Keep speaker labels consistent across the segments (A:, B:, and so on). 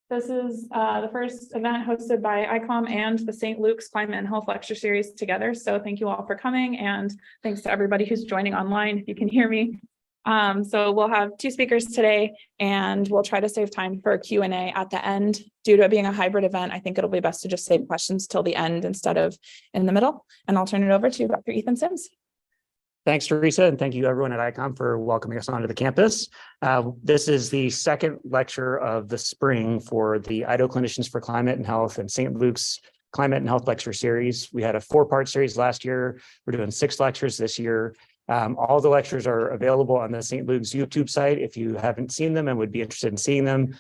A: This is the first event hosted by ICOM and the St. Luke's Climate and Health Lecture Series together. So thank you all for coming, and thanks to everybody who's joining online, if you can hear me. So we'll have two speakers today, and we'll try to save time for a Q&A at the end. Due to it being a hybrid event, I think it'll be best to just save questions till the end instead of in the middle. And I'll turn it over to Dr. Ethan Sims.
B: Thanks, Teresa, and thank you everyone at ICOM for welcoming us onto the campus. This is the second lecture of the spring for the Idaho Clinicians for Climate and Health and St. Luke's Climate and Health Lecture Series. We had a 4-part series last year. We're doing 6 lectures this year. All the lectures are available on the St. Luke's YouTube site if you haven't seen them and would be interested in seeing them.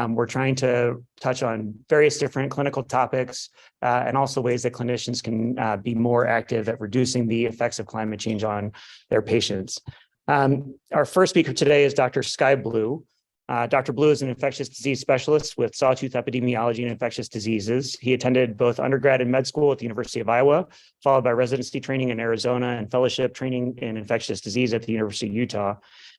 B: We're trying to touch on various different clinical topics and also ways that clinicians can be more active at reducing the effects of climate change on their patients. Our first speaker today is Dr. Skye Blue. Dr. Blue is an infectious disease specialist with Sawtooth Epidemiology and Infectious Diseases. He attended both undergrad and med school at the University of Iowa, followed by residency training in Arizona and fellowship training in infectious disease at the University of Utah.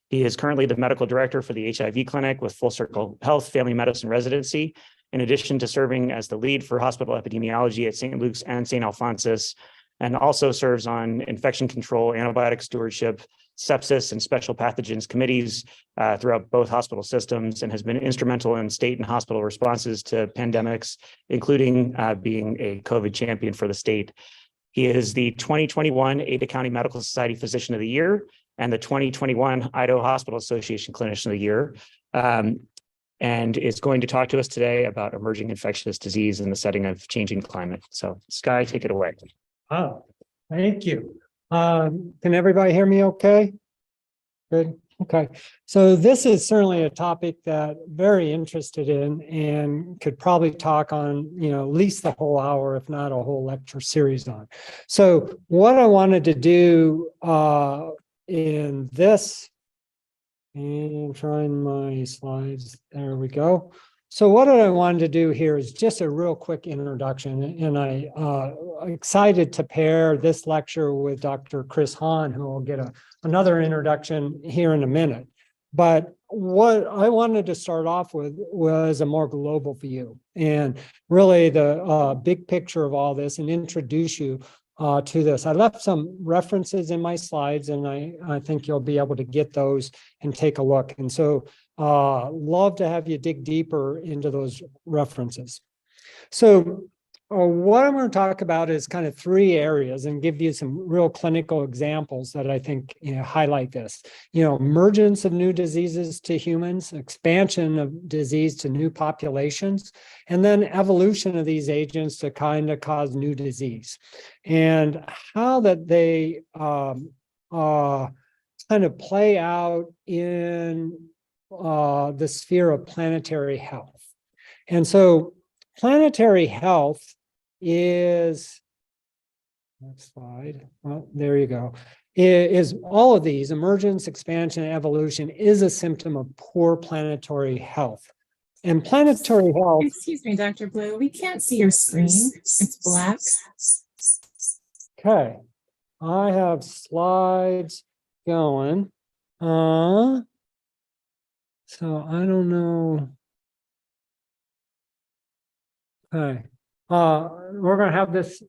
B: He is currently the medical director for the HIV clinic with Full Circle Health Family Medicine Residency, in addition to serving as the lead for hospital epidemiology at St. Luke's and St. Alphonsus, and also serves on infection control, antibiotic stewardship, sepsis, and special pathogens committees throughout both hospital systems, and has been instrumental in state and hospital responses to pandemics, including being a COVID champion for the state. He is the 2021 Ada County Medical Society Physician of the Year and the 2021 Idaho Hospital Association Clinician of the Year, and is going to talk to us today about emerging infectious disease in the setting of changing climate. So, Skye, take it away.
C: Oh, thank you. Can everybody hear me okay? Good. Okay. So this is certainly a topic that I'm very interested in and could probably talk on, at least the whole hour, if not a whole lecture series on. So what I wanted to do in this, and trying my slides, there we go. So what I wanted to do here is just a real quick introduction, and I'm excited to pair this lecture with Dr. Chris Hahn, who will get another introduction here in a minute. But what I wanted to start off with was a more global view, and really the big picture of all this, and introduce you to this. I left some references in my slides, and I think you'll be able to get those and take a look. And so love to have you dig deeper into those references. So what I'm going to talk about is kind of 3 areas and give you some real clinical examples that I think highlight this. Emergence of new diseases to humans, expansion of disease to new populations, and then evolution of these agents to kind of cause new disease, and how that they kind of play out in the sphere of planetary health. And so planetary health is, next slide, well, there you go, is all of these, emergence, expansion, and evolution, is a symptom of poor planetary health. And planetary health...
D: Excuse me, Dr. Blue, we can't see your screen. It's black.
C: Okay, I have slides going. So I don't know. Okay. We're going to have this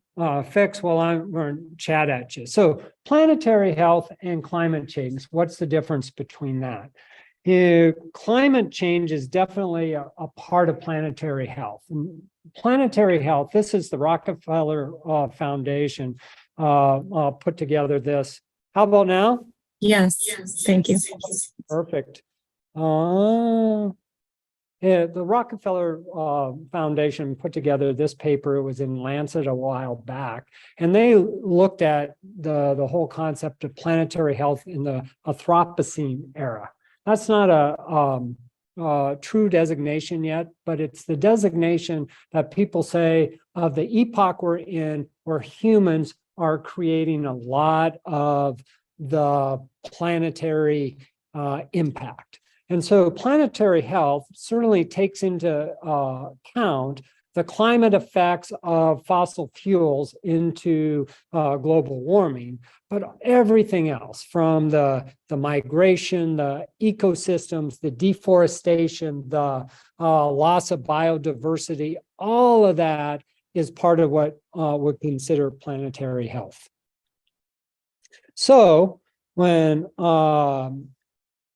C: fixed while I'm going to chat at you. So planetary health and climate change, what's the difference between that? Climate change is definitely a part of planetary health. And planetary health, this is the Rockefeller Foundation put together this. How about now?
D: Yes, thank you.
C: Perfect. The Rockefeller Foundation put together this paper. It was in Lancet a while back, and they looked at the whole concept of planetary health in the Anthropocene era. That's not a true designation yet, but it's the designation that people say of the epoch we're in, where humans are creating a lot of the planetary impact. And so planetary health certainly takes into account the climate effects of fossil fuels into global warming, but everything else from the migration, the ecosystems, the deforestation, the loss of biodiversity, all of that is part of what we consider planetary health. So when,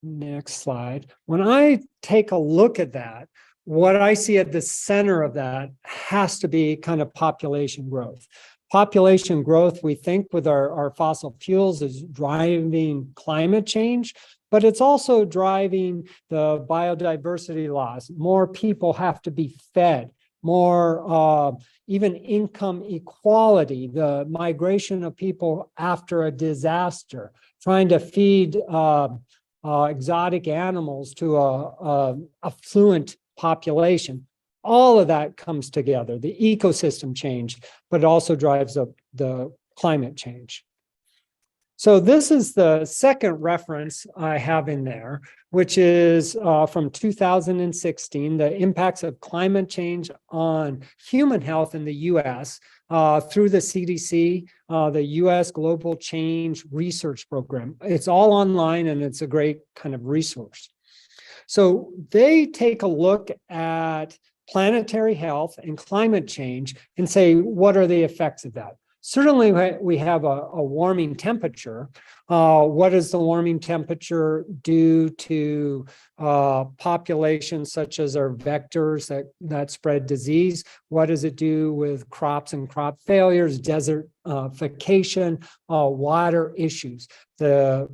C: next slide, when I take a look at that, what I see at the center of that has to be kind of population growth. Population growth, we think with our fossil fuels, is driving climate change, but it's also driving the biodiversity loss. More people have to be fed, more even income equality, the migration of people after a disaster, trying to feed exotic animals to a affluent population. All of that comes together, the ecosystem change, but it also drives up the climate change. So this is the second reference I have in there, which is from 2016, the impacts of climate change on human health in the US through the CDC, the US Global Change Research Program. It's all online and it's a great kind of resource. So they take a look at planetary health and climate change and say, what are the effects of that? Certainly, we have a warming temperature. What does the warming temperature do to populations such as our vectors that spread disease? What does it do with crops and crop failures, desertification, water issues? The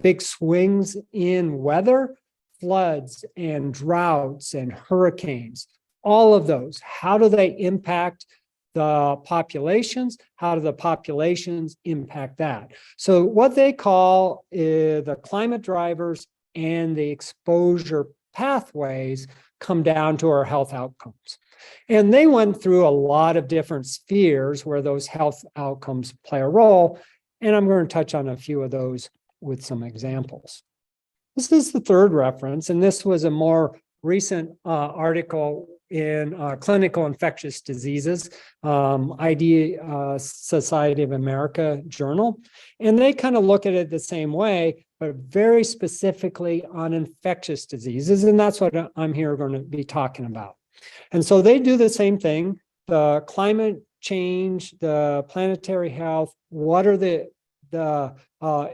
C: big swings in weather, floods and droughts and hurricanes, all of those, how do they impact the populations? How do the populations impact that? So what they call the climate drivers and the exposure pathways come down to our health outcomes. And they went through a lot of different spheres where those health outcomes play a role. And I'm going to touch on a few of those with some examples. This is the third reference, and this was a more recent article in Clinical Infectious Diseases, Society of America journal. And they kind of look at it the same way, but very specifically on infectious diseases. And that's what I'm here going to be talking about. And so they do the same thing, the climate change, the planetary health, what are the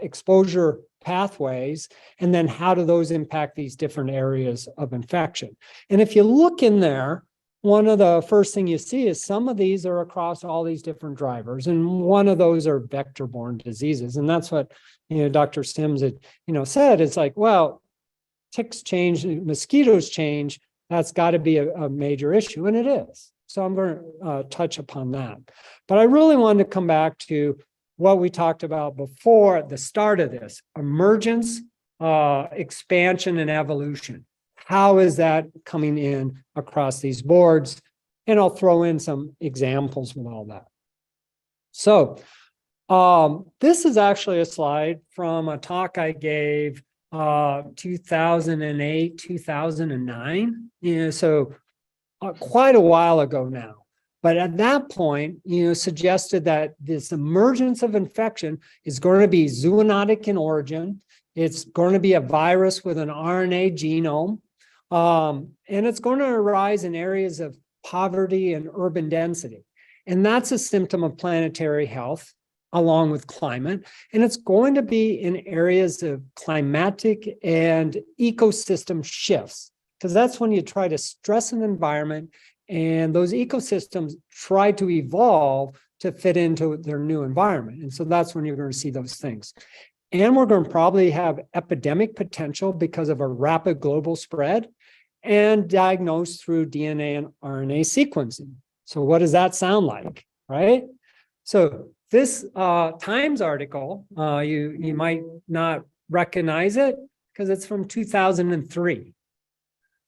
C: exposure pathways, and then how do those impact these different areas of infection? And if you look in there, one of the first thing you see is some of these are across all these different drivers, and one of those are vector-borne diseases. And that's what Dr. Sims had said. It's like, well, ticks change, mosquitoes change. That's got to be a major issue, and it is. So I'm going to touch upon that. But I really wanted to come back to what we talked about before at the start of this, emergence, expansion, and evolution. How is that coming in across these boards? And I'll throw in some examples with all that. So this is actually a slide from a talk I gave 2008, 2009. So quite a while ago now. But at that point, suggested that this emergence of infection is going to be zoonotic in origin. It's going to be a virus with an RNA genome. And it's going to arise in areas of poverty and urban density. And that's a symptom of planetary health, along with climate. And it's going to be in areas of climatic and ecosystem shifts, because that's when you try to stress an environment and those ecosystems try to evolve to fit into their new environment. And so that's when you're going to see those things. And we're going to probably have epidemic potential because of a rapid global spread and diagnosed through DNA and RNA sequencing. So what does that sound like, right? So this Times article, you might not recognize it because it's from 2003.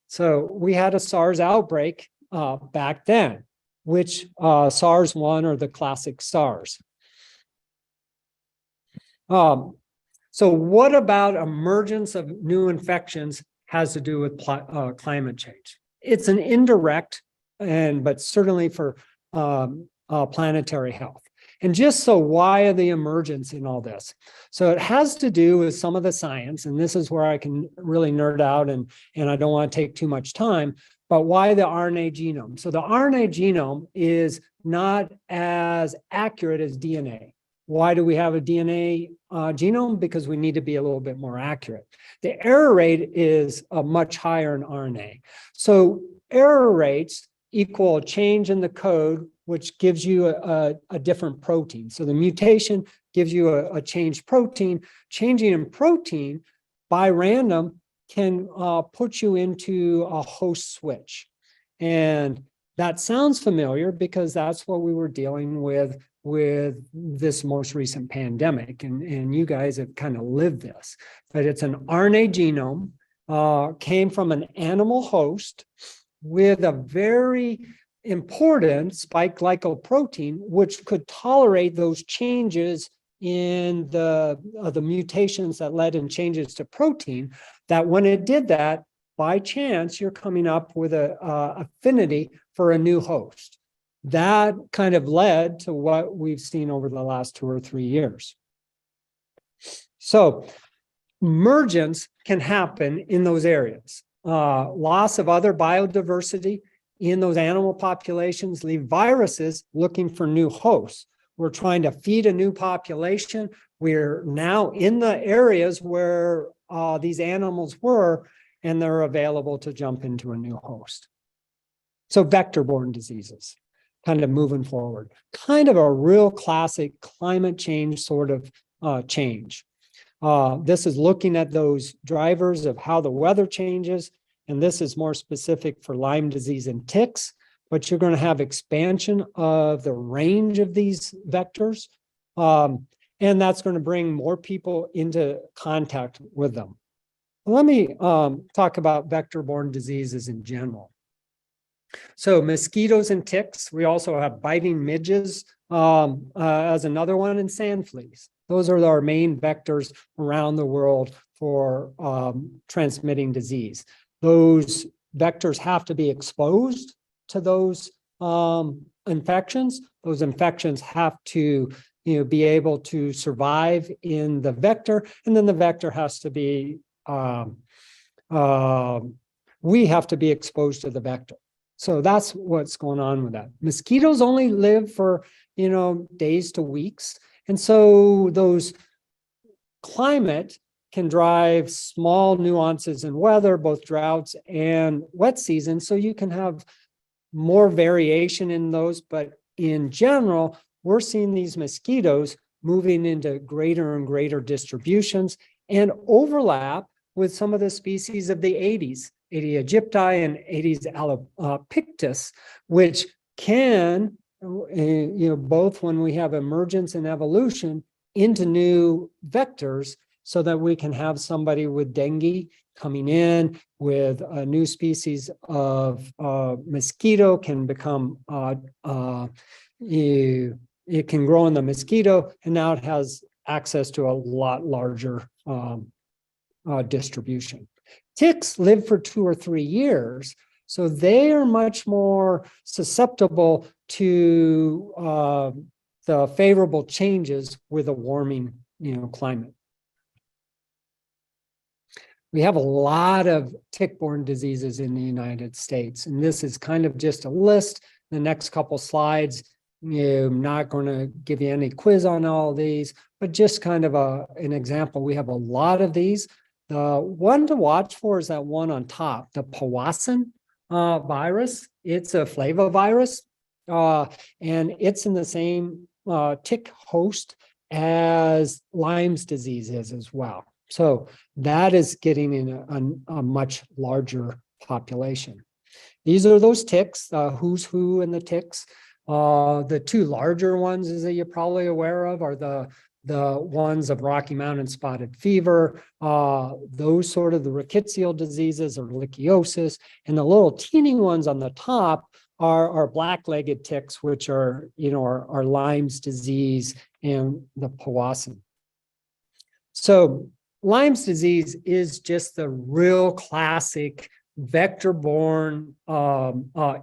C: So we had a SARS outbreak back then, which SARS-1 or the classic SARS. So what about emergence of new infections has to do with climate change? It's an indirect but certainly for planetary health. And just so why the emergence in all this? So it has to do with some of the science, and this is where I can really nerd out, and I don't want to take too much time, but why the RNA genome? So the RNA genome is not as accurate as DNA. Why do we have a DNA genome? Because we need to be a little bit more accurate. The error rate is much higher in RNA. So error rates equal a change in the code, which gives you a different protein. So the mutation gives you a changed protein. Changing in protein by random can put you into a host switch. And that sounds familiar because that's what we were dealing with this most recent pandemic. And you guys have kind of lived this. But it's an RNA genome, came from an animal host with a very important spike glycoprotein, which could tolerate those changes in the mutations that led in changes to protein, that when it did that, by chance, you're coming up with a affinity for a new host. That kind of led to what we've seen over the last 2 or 3 years. So emergence can happen in those areas. Loss of other biodiversity in those animal populations leave viruses looking for new hosts. We're trying to feed a new population. We're now in the areas where these animals were, and they're available to jump into a new host. So vector-borne diseases, kind of moving forward, kind of a real classic climate change sort of change. This is looking at those drivers of how the weather changes, and this is more specific for Lyme disease and ticks, but you're going to have expansion of the range of these vectors, and that's going to bring more people into contact with them. Let me talk about vector-borne diseases in general. So mosquitoes and ticks, we also have biting midges as another one, and sand fleas. Those are our main vectors around the world for transmitting disease. Those vectors have to be exposed to those infections. Those infections have to be able to survive in the vector, and then the vector has to be, we have to be exposed to the vector. So that's what's going on with that. Mosquitoes only live for, days to weeks. And so those climate can drive small nuances in weather, both droughts and wet season. So you can have more variation in those. But in general, we're seeing these mosquitoes moving into greater and greater distributions and overlap with some of the species of the Aedes aegypti and Aedes albopictus, which can, both when we have emergence and evolution into new vectors, so that we can have somebody with dengue coming in with a new species of mosquito can become, it can grow in the mosquito, and now it has access to a lot larger distribution. Ticks live for 2 or 3 years, so they are much more susceptible to the favorable changes with a warming, climate. We have a lot of tick-borne diseases in the United States, and this is kind of just a list. The next couple slides, I'm not going to give you any quiz on all of these, but just kind of an example. We have a lot of these. The one to watch for is that one on top, the Powassan virus. It's a flavivirus, and it's in the same tick host as Lyme's disease is as well. So that is getting in a much larger population. These are those ticks, who's who in the ticks. The 2 larger ones, as you're probably aware of, are the ones of Rocky Mountain spotted fever, those sort of the rickettsial diseases or lichiosis, and the little teeny ones on the top are black-legged ticks, which are, are Lyme's disease and the Powassan. So Lyme's disease is just the real classic vector-borne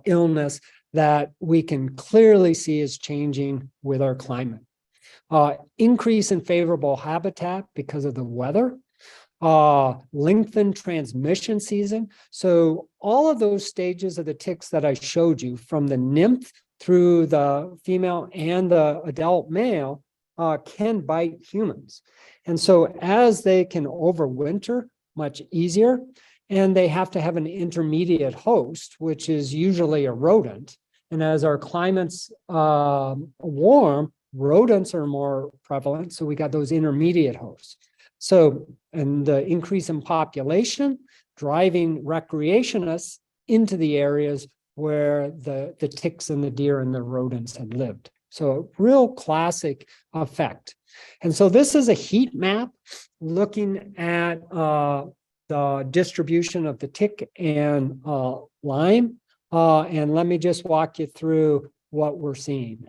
C: illness that we can clearly see is changing with our climate. Increase in favorable habitat because of the weather, lengthened transmission season. So all of those stages of the ticks that I showed you, from the nymph through the female and the adult male, can bite humans. And so as they can overwinter much easier, and they have to have an intermediate host, which is usually a rodent. And as our climate's warm, rodents are more prevalent. So we got those intermediate hosts. So, and the increase in population, driving recreationists into the areas where the ticks and the deer and the rodents had lived. So real classic effect. And so this is a heat map looking at the distribution of the tick and Lyme. And let me just walk you through what we're seeing.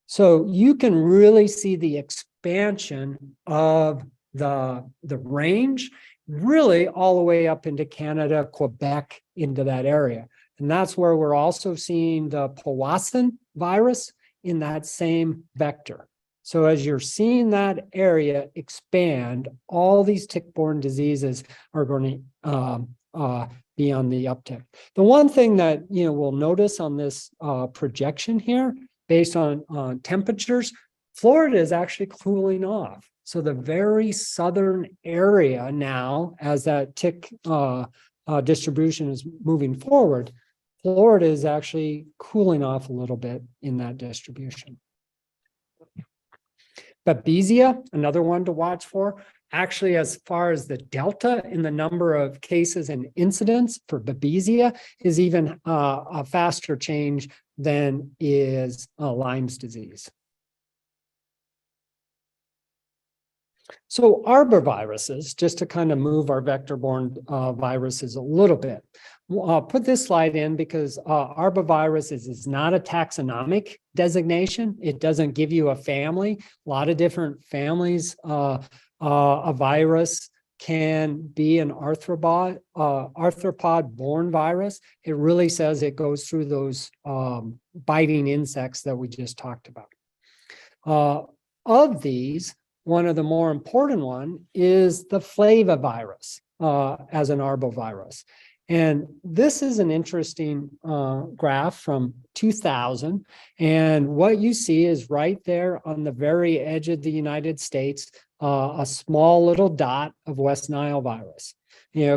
C: So you can really see the expansion of the range, really all the way up into Canada, Quebec, into that area. And that's where we're also seeing the Powassan virus in that same vector. So as you're seeing that area expand, all these tick-borne diseases are going to be on the uptick. The one thing that we'll notice on this projection here, based on temperatures, Florida is actually cooling off. So the very southern area now, as that tick distribution is moving forward, Florida is actually cooling off a little bit in that distribution. Babesia, another one to watch for. Actually, as far as the delta in the number of cases and incidents for Babesia is even a faster change than is Lyme's disease. So arboviruses, just to kind of move our vector-borne viruses a little bit. I'll put this slide in because arbovirus is not a taxonomic designation. It doesn't give you a family. A lot of different families. A virus can be an arthropod-borne virus. It really says it goes through those biting insects that we just talked about. Of these, one of the more important one is the flavivirus as an arbovirus. And this is an interesting graph from 2000. And what you see is right there on the very edge of the United States, a small little dot of West Nile virus.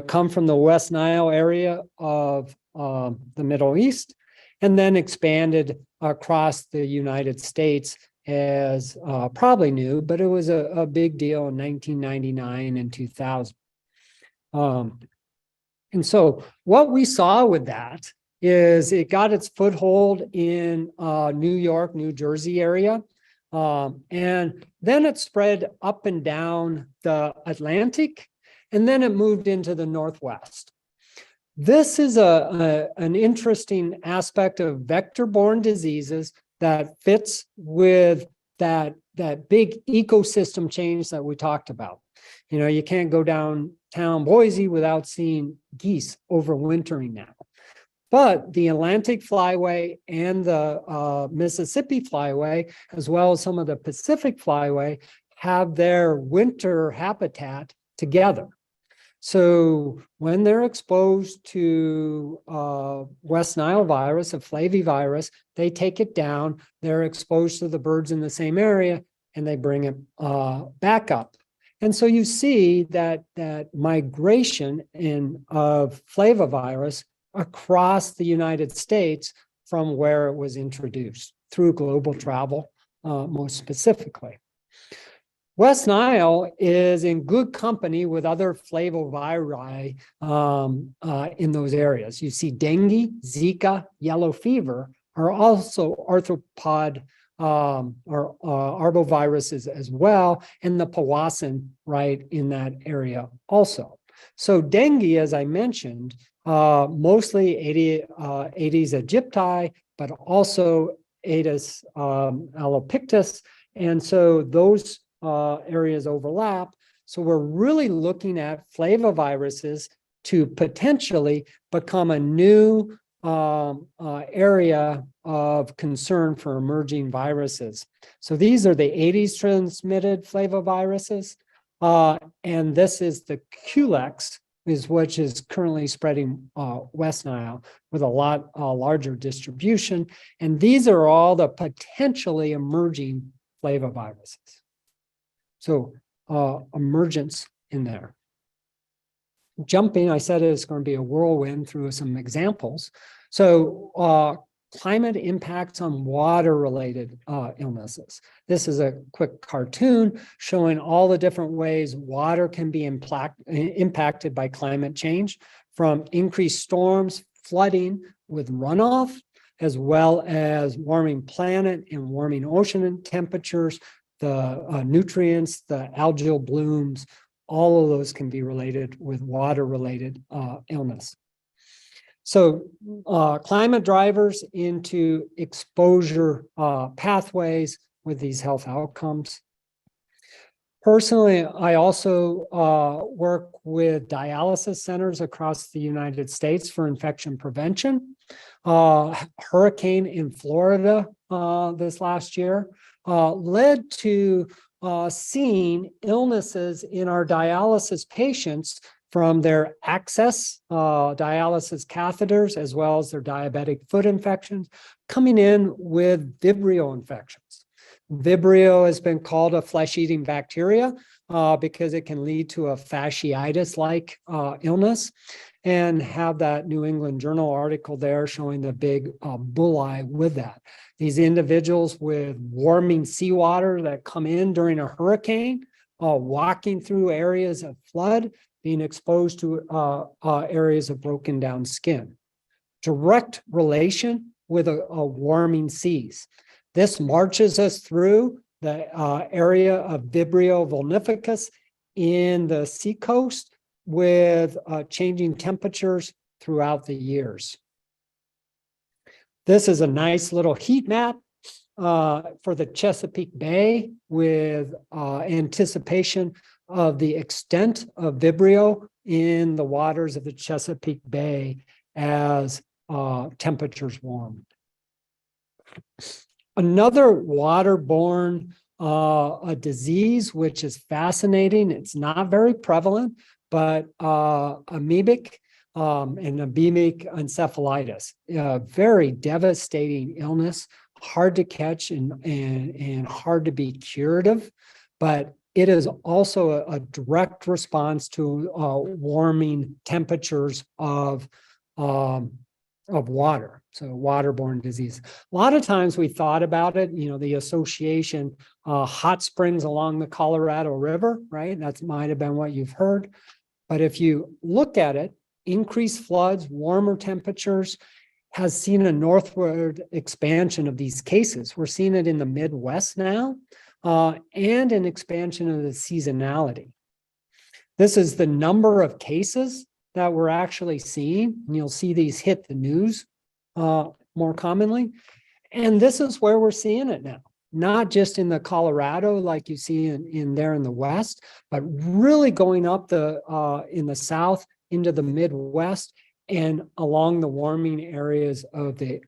C: Come from the West Nile area of the Middle East, and then expanded across the United States as probably new, but it was a big deal in 1999 and 2000. And so what we saw with that is it got its foothold in New York, New Jersey area. And then it spread up and down the Atlantic, and then it moved into the Northwest. This is an interesting aspect of vector-borne diseases that fits with that big ecosystem change that we talked about. You can't go downtown Boise without seeing geese overwintering now. But the Atlantic flyway and the Mississippi flyway, as well as some of the Pacific flyway, have their winter habitat together. So when they're exposed to West Nile virus, a flavivirus, they take it down, they're exposed to the birds in the same area, and they bring it back up. And so you see that migration of flavivirus across the United States from where it was introduced through global travel, most specifically. West Nile is in good company with other flavoviri in those areas. You see dengue, Zika, yellow fever are also arthropod or arboviruses as well, and the Powassan right in that area also. So dengue, as I mentioned, mostly Aedes aegypti, but also Aedes albopictus, and so those areas overlap. So we're really looking at flaviviruses to potentially become a new area of concern for emerging viruses. So these are the 80s transmitted flaviviruses. And this is the Culex, which is currently spreading West Nile with a lot larger distribution. And these are all the potentially emerging flaviviruses. So emergence in there. Jumping, I said it's going to be a whirlwind through some examples. So climate impacts on water-related illnesses. This is a quick cartoon showing all the different ways water can be impacted by climate change, from increased storms, flooding with runoff, as well as warming planet and warming ocean temperatures, the nutrients, the algal blooms, all of those can be related with water-related illness. So climate drivers into exposure pathways with these health outcomes. Personally, I also work with dialysis centers across the United States for infection prevention. Hurricane in Florida this last year led to seeing illnesses in our dialysis patients from their access dialysis catheters, as well as their diabetic foot infections, coming in with Vibrio infections. Vibrio has been called a flesh-eating bacteria because it can lead to a fasciitis-like illness, and have that New England Journal article there showing the big bullseye with that. These individuals with warming seawater that come in during a hurricane, walking through areas of flood, being exposed to areas of broken down skin. Direct relation with a warming seas. This marches us through the area of Vibrio vulnificus in the seacoast with changing temperatures throughout the years. This is a nice little heat map for the Chesapeake Bay with anticipation of the extent of Vibrio in the waters of the Chesapeake Bay as temperatures warm. Another waterborne a disease which is fascinating, it's not very prevalent, but amoebic and amoebic encephalitis, a very devastating illness, hard to catch and hard to be curative, but it is also a direct response to warming temperatures of water, so waterborne disease. A lot of times we thought about it, the association, hot springs along the Colorado River, right? That might have been what you've heard. But if you look at it, increased floods, warmer temperatures has seen a northward expansion of these cases. We're seeing it in the Midwest now, and an expansion of the seasonality. This is the number of cases that we're actually seeing, and you'll see these hit the news more commonly. And this is where we're seeing it now, not just in the Colorado like you see in there in the West, but really going up in the South into the Midwest and along the warming areas of the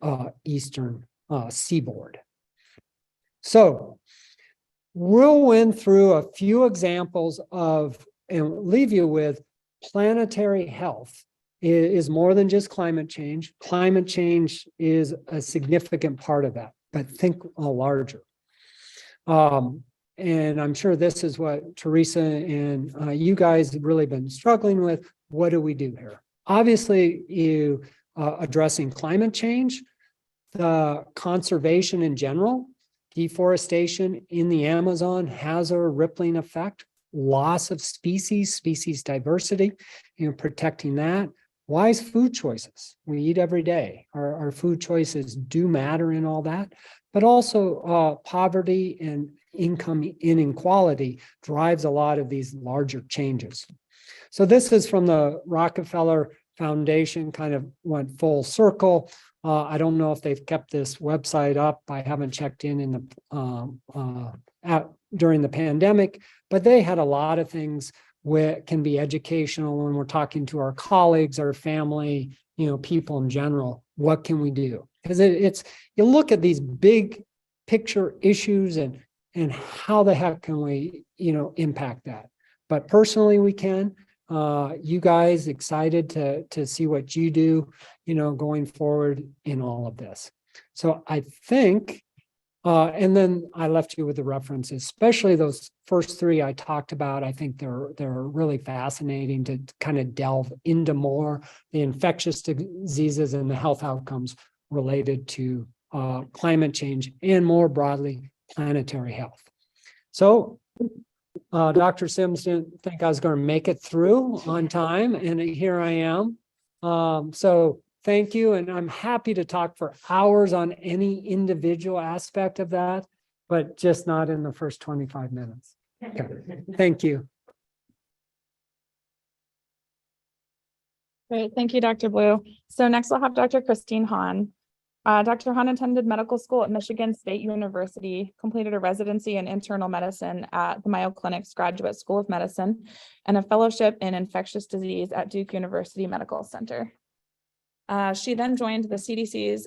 C: eastern seaboard. So we'll went through a few examples of, and leave you with, planetary health is more than just climate change. Climate change is a significant part of that, but think larger. And I'm sure this is what Teresa and you guys have really been struggling with. What do we do here? Obviously, you addressing climate change, the conservation in general, deforestation in the Amazon has a rippling effect. Loss of species diversity, protecting that. Wise food choices. We eat every day. Our food choices do matter in all that, but also poverty and income inequality drives a lot of these larger changes. So this is from the Rockefeller Foundation kind of went full circle. I don't know if they've kept this website up. I haven't checked in the during the pandemic, but they had a lot of things where can be educational when we're talking to our colleagues, our family, people in general. What can we do? Because it's you look at these big picture issues and how the heck can we impact that? But personally, we can. You guys excited to see what you do, going forward in all of this. So I think, and then I left you with the references, especially those first three I talked about. I think they're really fascinating to kind of delve into more the infectious diseases and the health outcomes related to climate change and more broadly planetary health. So Dr. Sims didn't think I was going to make it through on time, and here I am. So thank you, and I'm happy to talk for hours on any individual aspect of that, but just not in the first 25 minutes. Okay. Thank you.
A: Great, thank you, Dr. Blue. So next we'll have Dr. Christine Hahn. Dr. Hahn attended medical school at Michigan State University, completed a residency in internal medicine at the Mayo Clinic's Graduate School of Medicine, and a fellowship in infectious disease at Duke University Medical Center. She then joined the CDC's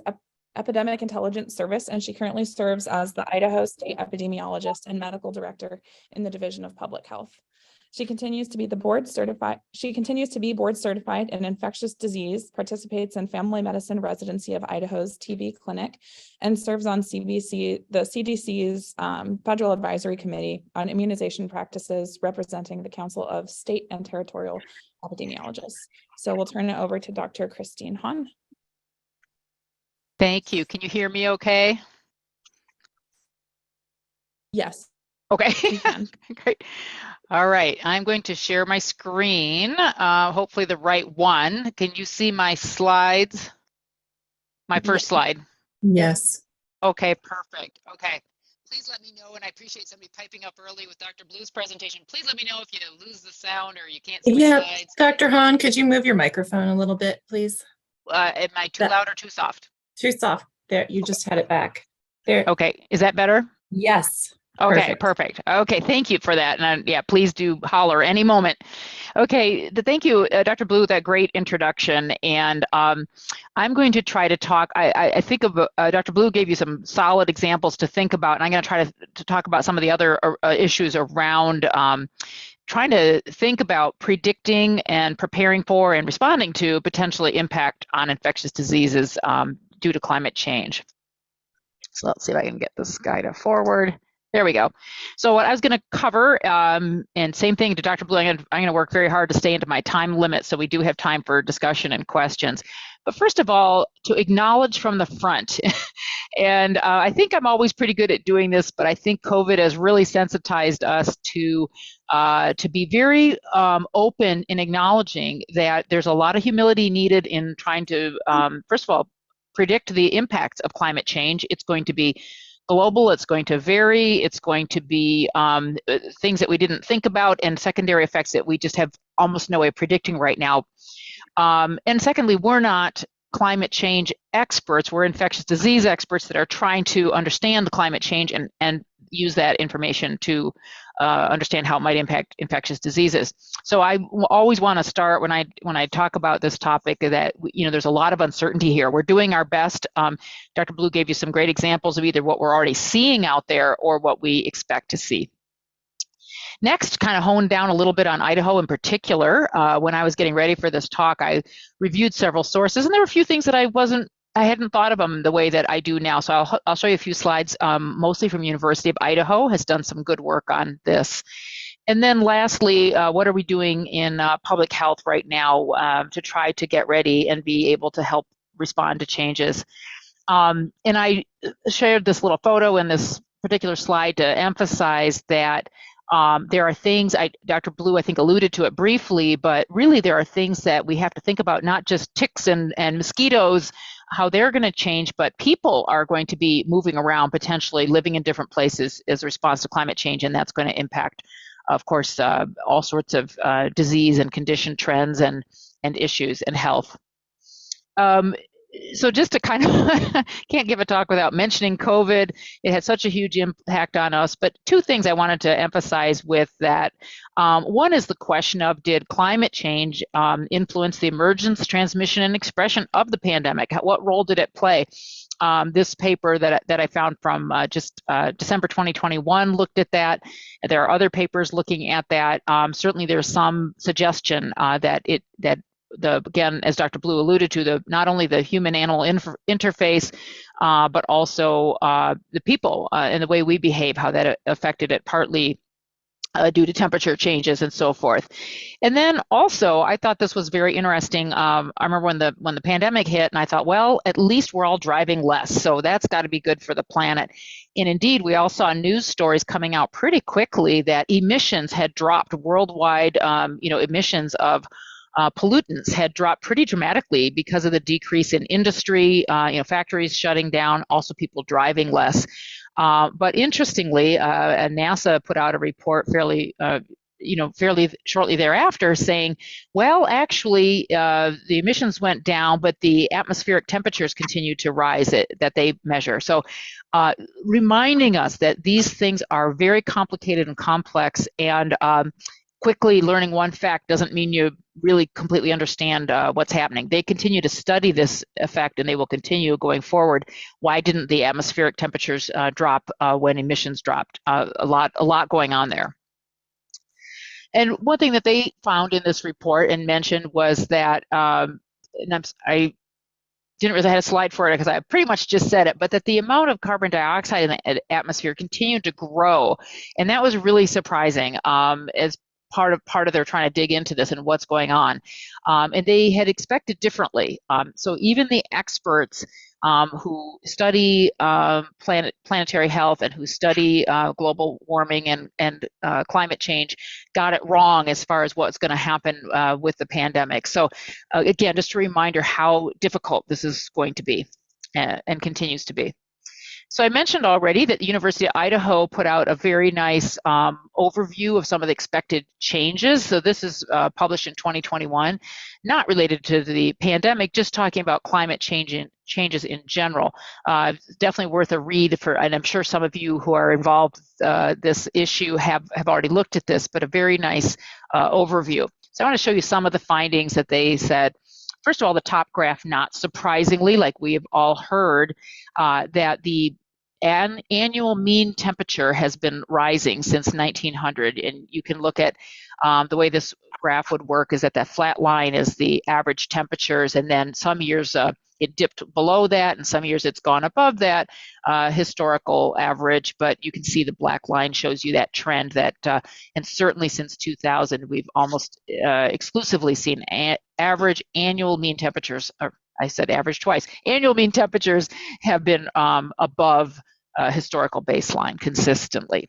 A: Epidemic Intelligence Service, and she currently serves as the Idaho State Epidemiologist and Medical Director in the Division of Public Health. She continues to be board certified in infectious disease, participates in family medicine residency of Idaho's TB clinic, and serves on the CDC's Federal Advisory Committee on Immunization Practices, representing the Council of State and Territorial Epidemiologists. So we'll turn it over to Dr. Christine Hahn.
E: Thank you. Can you hear me okay?
A: Yes.
E: Okay,
A: You can.
E: great. All right, I'm going to share my screen, hopefully the right one. Can you see my slides? My first slide.
D: Yes.
E: Okay, perfect. Okay, please let me know, and I appreciate somebody piping up early with Dr. Blue's presentation. Please let me know if you lose the sound or you can't see my
D: Yeah,
E: slides.
D: Dr. Hahn, could you move your microphone a little bit, please?
E: Am I too loud or too soft?
D: Too soft. There, you just had it back. There.
E: Okay, is that better?
D: Yes.
E: Okay, perfect. Okay, thank you for that. And yeah, please do holler any moment. Okay, thank you, Dr. Blue, that great introduction. And I'm going to try to talk, I think of, Dr. Blue gave you some solid examples to think about, and I'm going to try to talk about some of the other issues around trying to think about predicting and preparing for and responding to potentially impact on infectious diseases due to climate change. So let's see if I can get this guy to forward. There we go. So what I was going to cover, and same thing to Dr. Blue, I'm going to work very hard to stay into my time limit so we do have time for discussion and questions. But first of all, to acknowledge from the front, and I think I'm always pretty good at doing this, but I think COVID has really sensitized us to be very open in acknowledging that there's a lot of humility needed in trying to, first of all, predict the impacts of climate change. It's going to be global, it's going to vary, it's going to be things that we didn't think about and secondary effects that we just have almost no way of predicting right now. And secondly, we're not climate change experts, we're infectious disease experts that are trying to understand the climate change and use that information to understand how it might impact infectious diseases. So I always want to start when I talk about this topic that there's a lot of uncertainty here. We're doing our best. Dr. Blue gave you some great examples of either what we're already seeing out there or what we expect to see. Next, kind of honed down a little bit on Idaho in particular. When I was getting ready for this talk, I reviewed several sources, and there were a few things that I hadn't thought of them the way that I do now. So I'll show you a few slides, mostly from University of Idaho, has done some good work on this. And then lastly, what are we doing in public health right now to try to get ready and be able to help respond to changes? And I shared this little photo in this particular slide to emphasize that there are things, Dr. Blue, I think, alluded to it briefly, but really there are things that we have to think about, not just ticks and mosquitoes, how they're going to change, but people are going to be moving around, potentially living in different places as a response to climate change, and that's going to impact, of course, all sorts of disease and condition trends and and issues and health. So just to kind of can't give a talk without mentioning COVID. It had such a huge impact on us, but two things I wanted to emphasize with that. One is the question of, did climate change influence the emergence, transmission, and expression of the pandemic? What role did it play? This paper that I found from December 2021 looked at that. There are other papers looking at that. Certainly there's some suggestion that again, as Dr. Blue alluded to, not only the human-animal interface, but also the people and the way we behave, how that affected it partly due to temperature changes and so forth. And then also, I thought this was very interesting. I remember when the pandemic hit, and I thought, well, at least we're all driving less, so that's got to be good for the planet. And indeed, we all saw news stories coming out pretty quickly that emissions had dropped worldwide. Emissions of pollutants had dropped pretty dramatically because of the decrease in industry, factories shutting down, also people driving less. But interestingly, NASA put out a report fairly shortly thereafter saying, well, actually, the emissions went down, but the atmospheric temperatures continue to rise that they measure. So reminding us that these things are very complicated and complex, and quickly learning one fact doesn't mean you really completely understand what's happening. They continue to study this effect, and they will continue going forward. Why didn't the atmospheric temperatures drop when emissions dropped? A lot going on there. And one thing that they found in this report and mentioned was that, I didn't really have a slide for it because I pretty much just said it, but that the amount of carbon dioxide in the atmosphere continued to grow, and that was really surprising as part of their trying to dig into this and what's going on. And they had expected differently. So even the experts who study planetary health and who study global warming and climate change got it wrong as far as what's going to happen with the pandemic. So again, just a reminder how difficult this is going to be and continues to be. So I mentioned already that the University of Idaho put out a very nice overview of some of the expected changes. So this is published in 2021, not related to the pandemic, just talking about climate changes in general. Definitely worth a read and I'm sure some of you who are involved with this issue have already looked at this, but a very nice overview. So I want to show you some of the findings that they said. First of all, the top graph, not surprisingly, like we have all heard, that the annual mean temperature has been rising since 1900. And you can look at the way this graph would work is that flat line is the average temperatures, and then some years it dipped below that, and some years it's gone above that historical average. But you can see the black line shows you that trend that, and certainly since 2000, we've almost exclusively seen average annual mean temperatures, or I said average twice, annual mean temperatures have been above historical baseline consistently.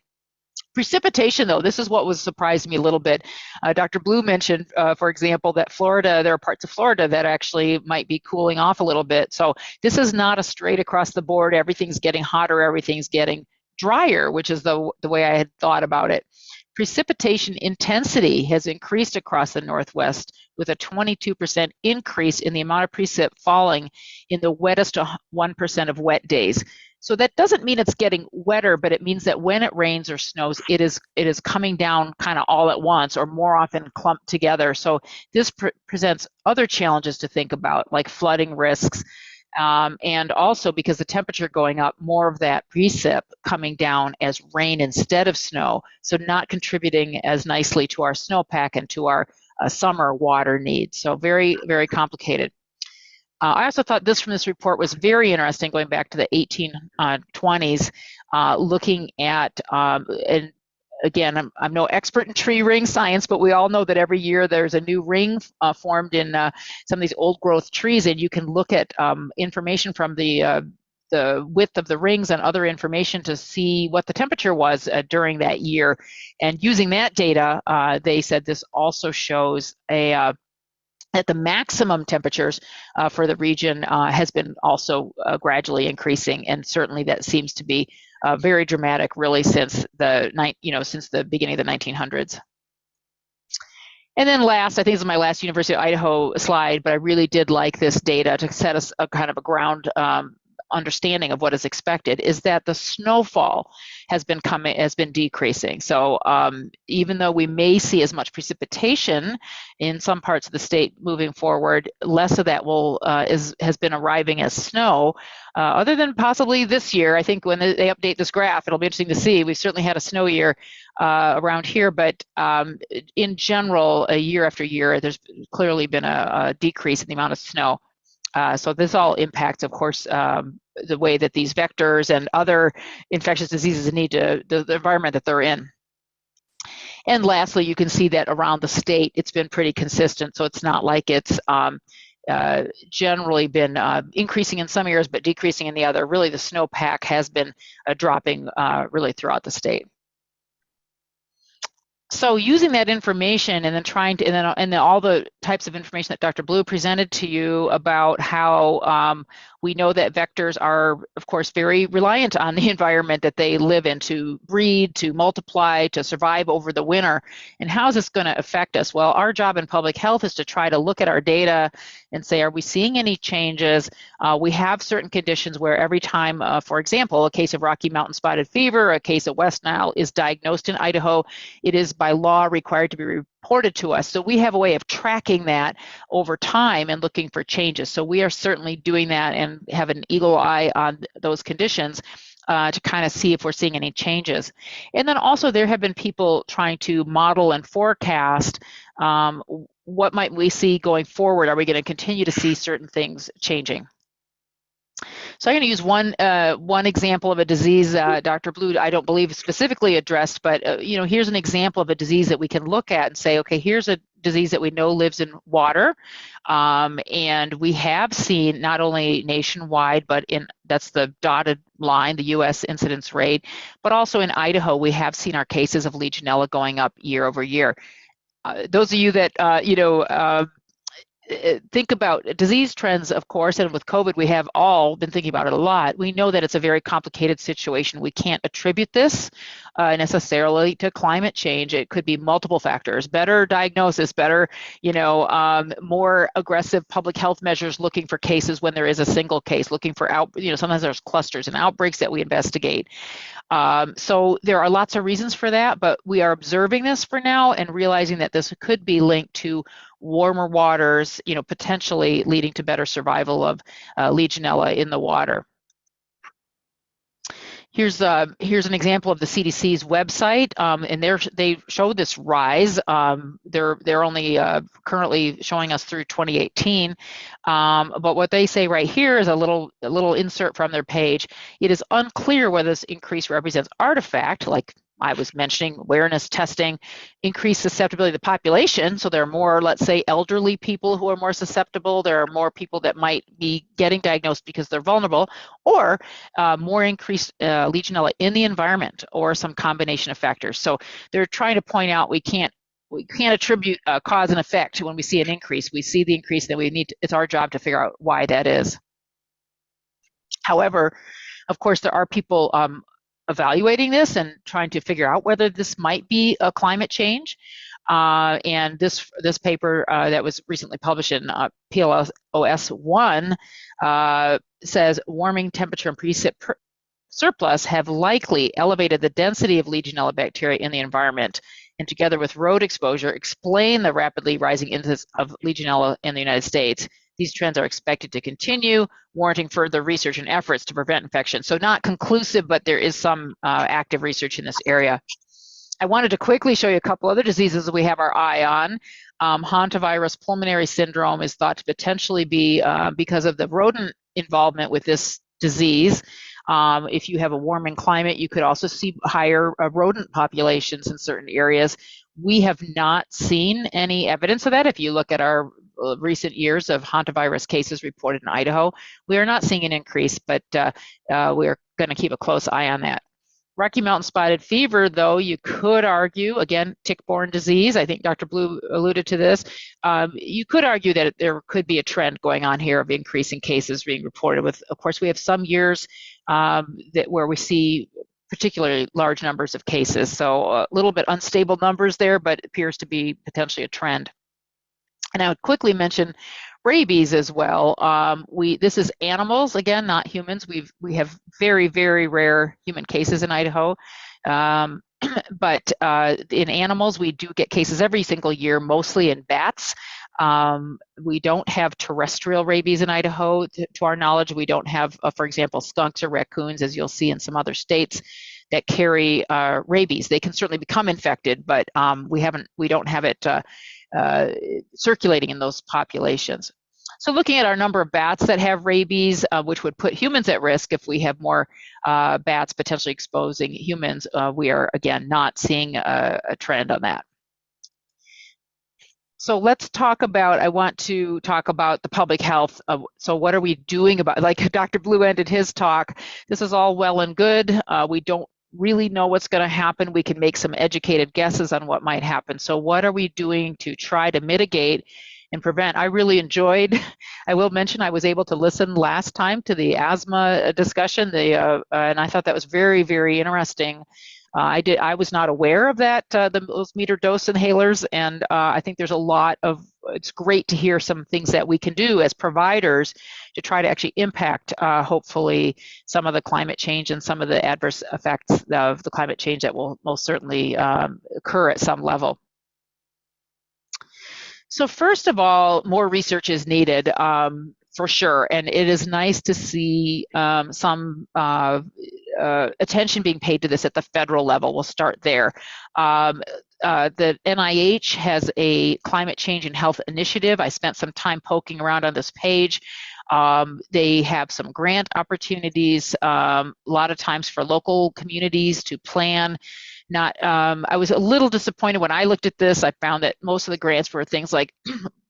E: Precipitation, though, this is what was surprised me a little bit. Dr. Blue mentioned, for example, that there are parts of Florida that actually might be cooling off a little bit. So this is not a straight across the board, everything's getting hotter, everything's getting drier, which is the way I had thought about it. Precipitation intensity has increased across the Northwest with a 22% increase in the amount of precip falling in the wettest 1% of wet days. So that doesn't mean it's getting wetter, but it means that when it rains or snows, it is coming down kind of all at once or more often clumped together. So this presents other challenges to think about, like flooding risks, and also because the temperature going up, more of that precip coming down as rain instead of snow, so not contributing as nicely to our snowpack and to our summer water needs. So very, very complicated. I also thought this from this report was very interesting, going back to the 1820s, looking at, and again, I'm no expert in tree ring science, but we all know that every year there's a new ring formed in some of these old growth trees, and you can look at information from the width of the rings and other information to see what the temperature was during that year. And using that data, they said this also shows that the maximum temperatures for the region has been also gradually increasing, and certainly that seems to be very dramatic, really, since the beginning of the 1900s. And then last, I think this is my last University of Idaho slide, but I really did like this data to set us a kind of a ground understanding of what is expected, is that the snowfall has been decreasing. So even though we may see as much precipitation in some parts of the state moving forward, less of that has been arriving as snow. Other than possibly this year, I think when they update this graph, it'll be interesting to see. We've certainly had a snow year around here, but in general, year after year, there's clearly been a decrease in the amount of snow. So this all impacts, of course, the way that these vectors and other infectious diseases need the environment that they're in. And lastly, you can see that around the state, it's been pretty consistent. So it's not like it's generally been increasing in some areas, but decreasing in the other. Really, the snowpack has been dropping really throughout the state. So using that information and then and then all the types of information that Dr. Blue presented to you about how we know that vectors are, of course, very reliant on the environment that they live in to breed, to multiply, to survive over the winter. And how is this going to affect us? Well, our job in public health is to try to look at our data and say, are we seeing any changes? We have certain conditions where every time, for example, a case of Rocky Mountain spotted fever, a case of West Nile is diagnosed in Idaho, it is by law required to be reported to us. So we have a way of tracking that over time and looking for changes. So we are certainly doing that and have an eagle eye on those conditions to kind of see if we're seeing any changes. And then also there have been people trying to model and forecast what might we see going forward. Are we going to continue to see certain things changing? So I'm going to use one example of a disease Dr. Blue, I don't believe specifically addressed, but here's an example of a disease that we can look at and say, okay, here's a disease that we know lives in water, and we have seen not only nationwide, but that's the dotted line, the U.S. incidence rate, but also in Idaho, we have seen our cases of Legionella going up year over year. Those of you that think about disease trends, of course, and with COVID, we have all been thinking about it a lot. We know that it's a very complicated situation. We can't attribute this necessarily to climate change. It could be multiple factors, better diagnosis, better, more aggressive public health measures, looking for cases when there is a single case, looking for sometimes there's clusters and outbreaks that we investigate. So there are lots of reasons for that, but we are observing this for now and realizing that this could be linked to warmer waters, potentially leading to better survival of Legionella in the water. Here's an example of the CDC's website, and they show this rise. They're only currently showing us through 2018, but what they say right here is a little insert from their page. It is unclear whether this increase represents artifact, like I was mentioning, awareness, testing, increased susceptibility of the population. So there are more, let's say, elderly people who are more susceptible. There are more people that might be getting diagnosed because they're vulnerable, or more increased Legionella in the environment, or some combination of factors. So they're trying to point out we can't attribute cause and effect when we see an increase. We see the increase, then it's our job to figure out why that is. However, of course, there are people evaluating this and trying to figure out whether this might be a climate change. And this paper that was recently published in PLOS 1 says warming temperature and precip surplus have likely elevated the density of Legionella bacteria in the environment, and together with road exposure explain the rapidly rising incidence of Legionella in the United States. These trends are expected to continue, warranting further research and efforts to prevent infection. So not conclusive, but there is some active research in this area. I wanted to quickly show you a couple other diseases that we have our eye on. Hantavirus pulmonary syndrome is thought to potentially be because of the rodent involvement with this disease. If you have a warming climate, you could also see higher rodent populations in certain areas. We have not seen any evidence of that. If you look at our recent years of hantavirus cases reported in Idaho, we are not seeing an increase, but we're going to keep a close eye on that. Rocky Mountain spotted fever, though, you could argue, again, tick-borne disease, I think Dr. Blue alluded to this, you could argue that there could be a trend going on here of increasing cases being reported with. Of course, we have some years where we see particularly large numbers of cases. So a little bit unstable numbers there, but it appears to be potentially a trend. And I would quickly mention rabies as well. This is animals, again, not humans. We have very, very rare human cases in Idaho. But in animals, we do get cases every single year, mostly in bats. We don't have terrestrial rabies in Idaho, to our knowledge. We don't have, for example, skunks or raccoons, as you'll see in some other states, that carry rabies. They can certainly become infected, but we don't have it circulating in those populations. So looking at our number of bats that have rabies, which would put humans at risk if we have more bats potentially exposing humans, we are, again, not seeing a trend on that. So let's talk about, I want to talk about the public health. So what are we doing about, like Dr. Blue ended his talk, this is all well and good. We don't really know what's going to happen. We can make some educated guesses on what might happen. So what are we doing to try to mitigate and prevent? I really enjoyed, I will mention, I was able to listen last time to the asthma discussion, and I thought that was very, very interesting. I was not aware of that, those meter dose inhalers, and I think there's a lot of, it's great to hear some things that we can do as providers to try to actually impact, hopefully, some of the climate change and some of the adverse effects of the climate change that will most certainly occur at some level. So first of all, more research is needed. For sure, and it is nice to see some attention being paid to this at the federal level. We'll start there. The NIH has a climate change and health initiative. I spent some time poking around on this page. They have some grant opportunities, a lot of times for local communities to plan. I was a little disappointed when I looked at this. I found that most of the grants were things like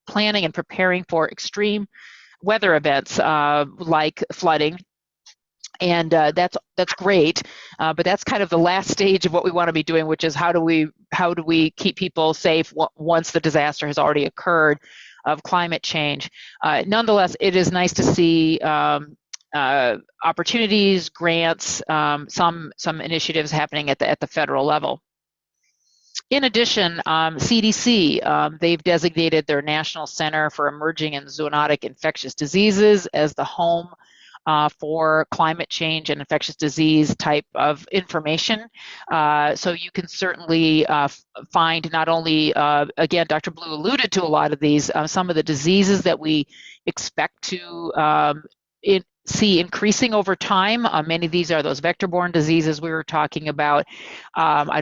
E: planning and preparing for extreme weather events like flooding, and that's great, but that's kind of the last stage of what we want to be doing, which is how do we keep people safe once the disaster has already occurred of climate change. Nonetheless, it is nice to see opportunities, grants, some initiatives happening at the federal level. In addition, CDC, they've designated their National Center for Emerging and Zoonotic Infectious Diseases as the home for climate change and infectious disease type of information. So you can certainly find not only, again, Dr. Blue alluded to a lot of these, some of the diseases that we expect to see increasing over time. Many of these are those vector-borne diseases we were talking about. I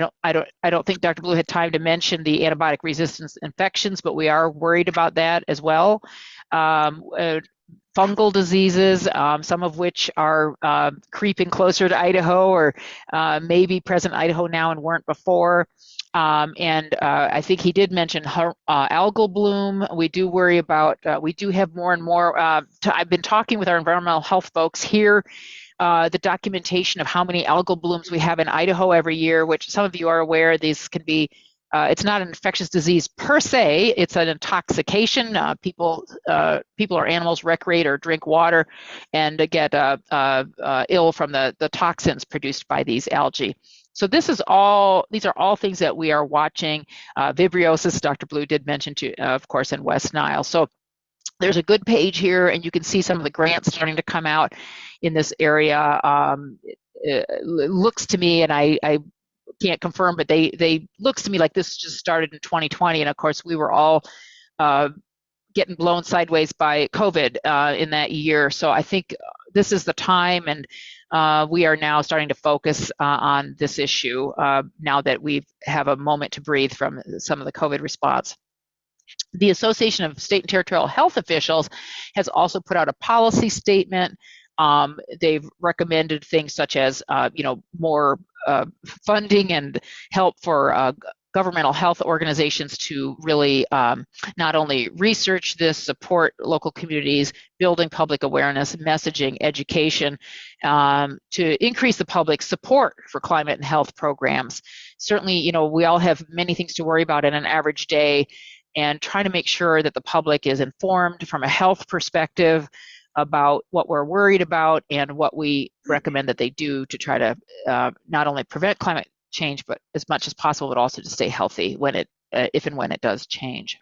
E: don't think Dr. Blue had time to mention the antibiotic resistance infections, but we are worried about that as well. Fungal diseases, some of which are creeping closer to Idaho, or maybe present in Idaho now and weren't before. I think he did mention algal bloom. We do worry about, we do have more and more, I've been talking with our environmental health folks here, the documentation of how many algal blooms we have in Idaho every year, which some of you are aware, these can be, it's not an infectious disease per se, it's an intoxication. People or animals recreate or drink water and get ill from the toxins produced by these algae. So these are all things that we are watching. Vibriosis, Dr. Blue did mention too, of course, in West Nile. So there's a good page here, and you can see some of the grants starting to come out in this area. It looks to me, and I can't confirm, but they looks to me like this just started in 2020, and of course we were all getting blown sideways by COVID in that year. So I think this is the time, and we are now starting to focus on this issue now that we have a moment to breathe from some of the COVID response. The Association of State and Territorial Health Officials has also put out a policy statement. They've recommended things such as, more funding and help for governmental health organizations to really not only research this, support local communities, building public awareness, messaging, education, to increase the public support for climate and health programs. Certainly, we all have many things to worry about in an average day, and trying to make sure that the public is informed from a health perspective, about what we're worried about and what we recommend that they do to try to not only prevent climate change, but as much as possible, but also to stay healthy when it, if and when it does change.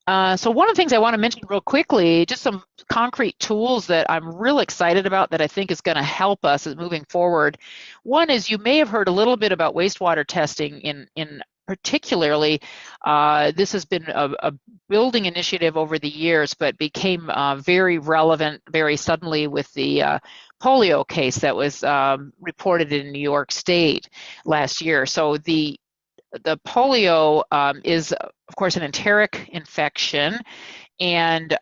E: So one of the things I want to mention real quickly, just some concrete tools that I'm real excited about that I think is going to help us as moving forward. One is, you may have heard a little bit about wastewater testing in particularly, this has been a building initiative over the years, but became very relevant very suddenly with the polio case that was reported in New York State last year. So the polio is, of course, an enteric infection, and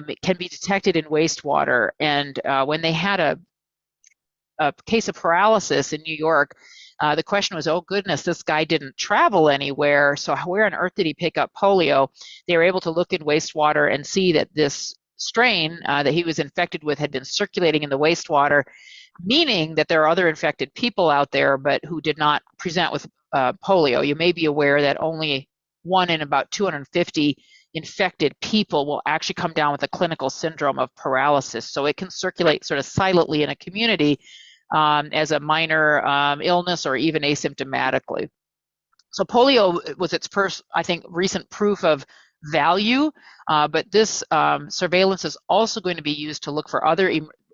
E: it can be detected in wastewater. And when they had a case of paralysis in New York, the question was, oh goodness, this guy didn't travel anywhere, so where on earth did he pick up polio? They were able to look in wastewater and see that this strain that he was infected with had been circulating in the wastewater, meaning that there are other infected people out there, but who did not present with polio. You may be aware that only 1 in about 250 infected people will actually come down with a clinical syndrome of paralysis. So it can circulate sort of silently in a community as a minor illness or even asymptomatically. So polio was its first, I think, recent proof of value, but this surveillance is also going to be used to look for other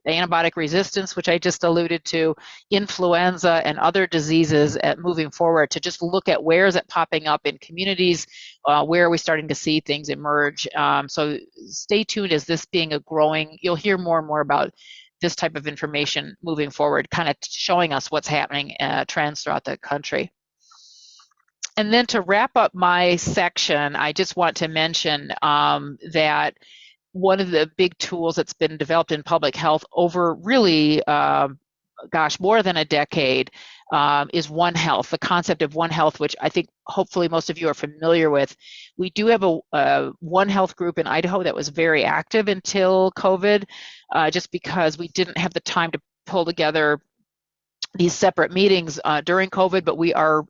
E: antibiotic resistance, which I just alluded to, influenza, and other diseases moving forward, to just look at where is it popping up in communities, where are we starting to see things emerge. So stay tuned as this being a growing, you'll hear more and more about this type of information moving forward, kind of showing us what's happening, trends throughout the country. And then to wrap up my section, I just want to mention that one of the big tools that's been developed in public health over really, more than a decade, is One Health, the concept of One Health, which I think hopefully most of you are familiar with. We do have a One Health group in Idaho that was very active until COVID, just because we didn't have the time to pull together these separate meetings during COVID, but we are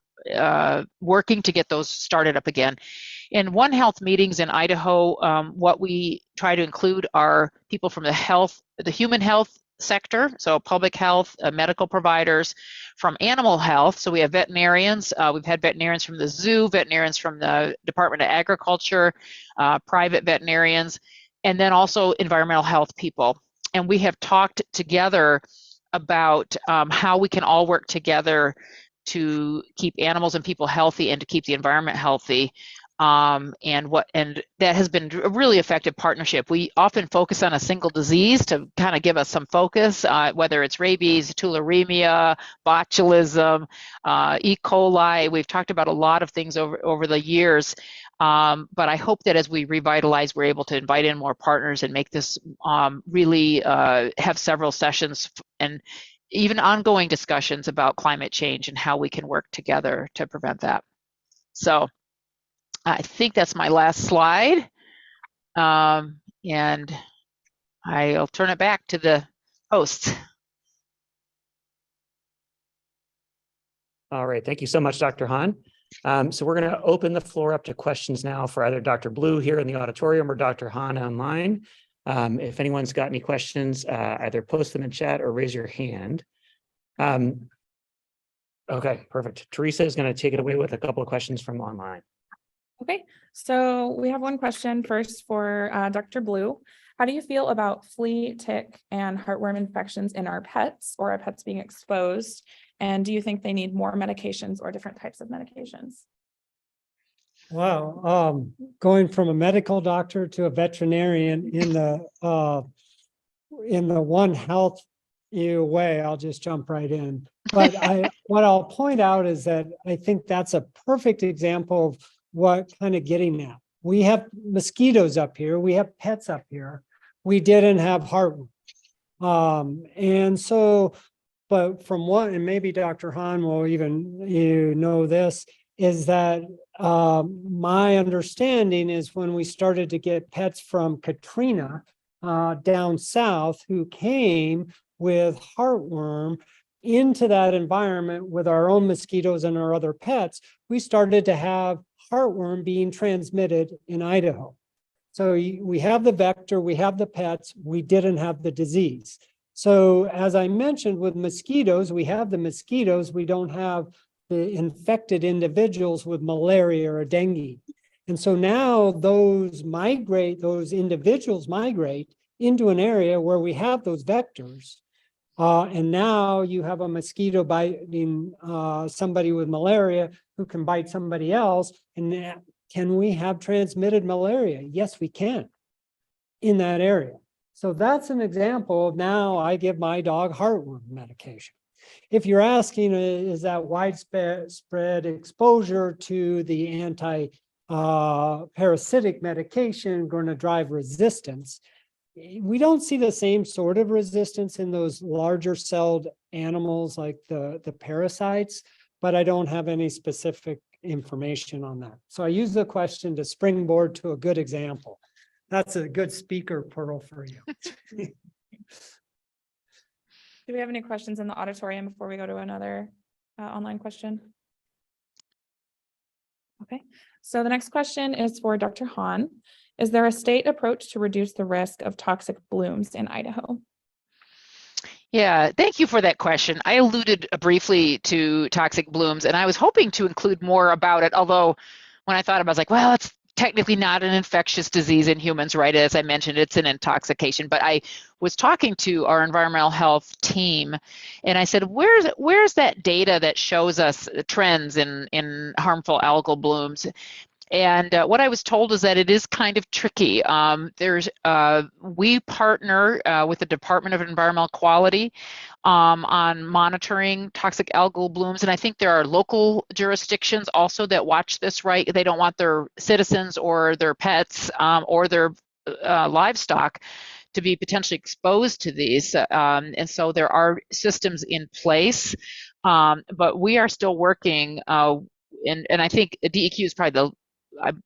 E: working to get those started up again. In One Health meetings in Idaho, what we try to include are people from the human health sector, so public health, medical providers, from animal health. So we have veterinarians. We've had veterinarians from the zoo, veterinarians from the Department of Agriculture, private veterinarians, and then also environmental health people. And we have talked together about how we can all work together to keep animals and people healthy and to keep the environment healthy. And that has been a really effective partnership. We often focus on a single disease to kind of give us some focus, whether it's rabies, tularemia, botulism, E. coli. We've talked about a lot of things over the years, but I hope that as we revitalize, we're able to invite in more partners and make this really have several sessions and even ongoing discussions about climate change and how we can work together to prevent that. So I think that's my last slide, and I'll turn it back to the hosts.
B: All right, thank you so much, Dr. Hahn. So we're going to open the floor up to questions now for either Dr. Blue here in the auditorium or Dr. Hahn online. If anyone's got any questions, either post them in chat or raise your hand. Okay, perfect. Teresa is going to take it away with a couple of questions from online.
A: Okay, so we have one question first for Dr. Blue. How do you feel about flea, tick, and heartworm infections in our pets, or our pets being exposed? And do you think they need more medications or different types of medications?
C: Wow, going from a medical doctor to a veterinarian in the One Health way, I'll just jump right in. But what I'll point out is that I think that's a perfect example of what kind of getting at. We have mosquitoes up here, we have pets up here. We didn't have heartworm. And so, but from what, and maybe Dr. Hahn will even, this, is that my understanding is when we started to get pets from Katrina down south who came with heartworm into that environment with our own mosquitoes and our other pets, we started to have heartworm being transmitted in Idaho. So we have the vector, we have the pets, we didn't have the disease. So as I mentioned with mosquitoes, we have the mosquitoes, we don't have the infected individuals with malaria or dengue. And so now those individuals migrate into an area where we have those vectors. And now you have a mosquito biting somebody with malaria who can bite somebody else. And can we have transmitted malaria? Yes, we can in that area. So that's an example of now I give my dog heartworm medication. If you're asking, is that widespread exposure to the anti-parasitic medication going to drive resistance? We don't see the same sort of resistance in those larger celled animals like the parasites, but I don't have any specific information on that. So I use the question to springboard to a good example. That's a good speaker pearl for you.
A: Do we have any questions in the auditorium before we go to another online question? Okay, so the next question is for Dr. Hahn. Is there a state approach to reduce the risk of toxic blooms in Idaho?
E: Yeah, thank you for that question. I alluded briefly to toxic blooms, and I was hoping to include more about it, although when I thought about it, I was like, well, it's technically not an infectious disease in humans, right? As I mentioned, it's an intoxication. But I was talking to our environmental health team, and I said, where's that data that shows us trends in harmful algal blooms? And what I was told is that it is kind of tricky. We partner with the Department of Environmental Quality on monitoring toxic algal blooms, and I think there are local jurisdictions also that watch this, right? They don't want their citizens or their pets or their livestock to be potentially exposed to these, and so there are systems in place, but we are still working, and I think DEQ is probably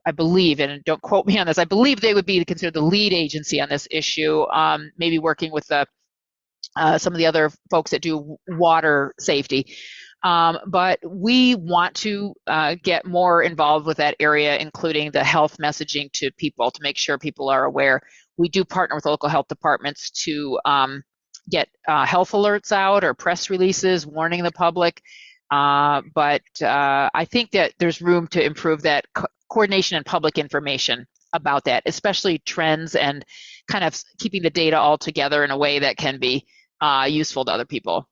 E: I believe, and don't quote me on this, I believe they would be considered the lead agency on this issue, maybe working with some of the other folks that do water safety. But we want to get more involved with that area, including the health messaging to people to make sure people are aware. We do partner with local health departments to get health alerts out or press releases warning the public. But I think that there's room to improve that coordination and public information about that, especially trends and kind of keeping the data all together in a way that can be useful to other people.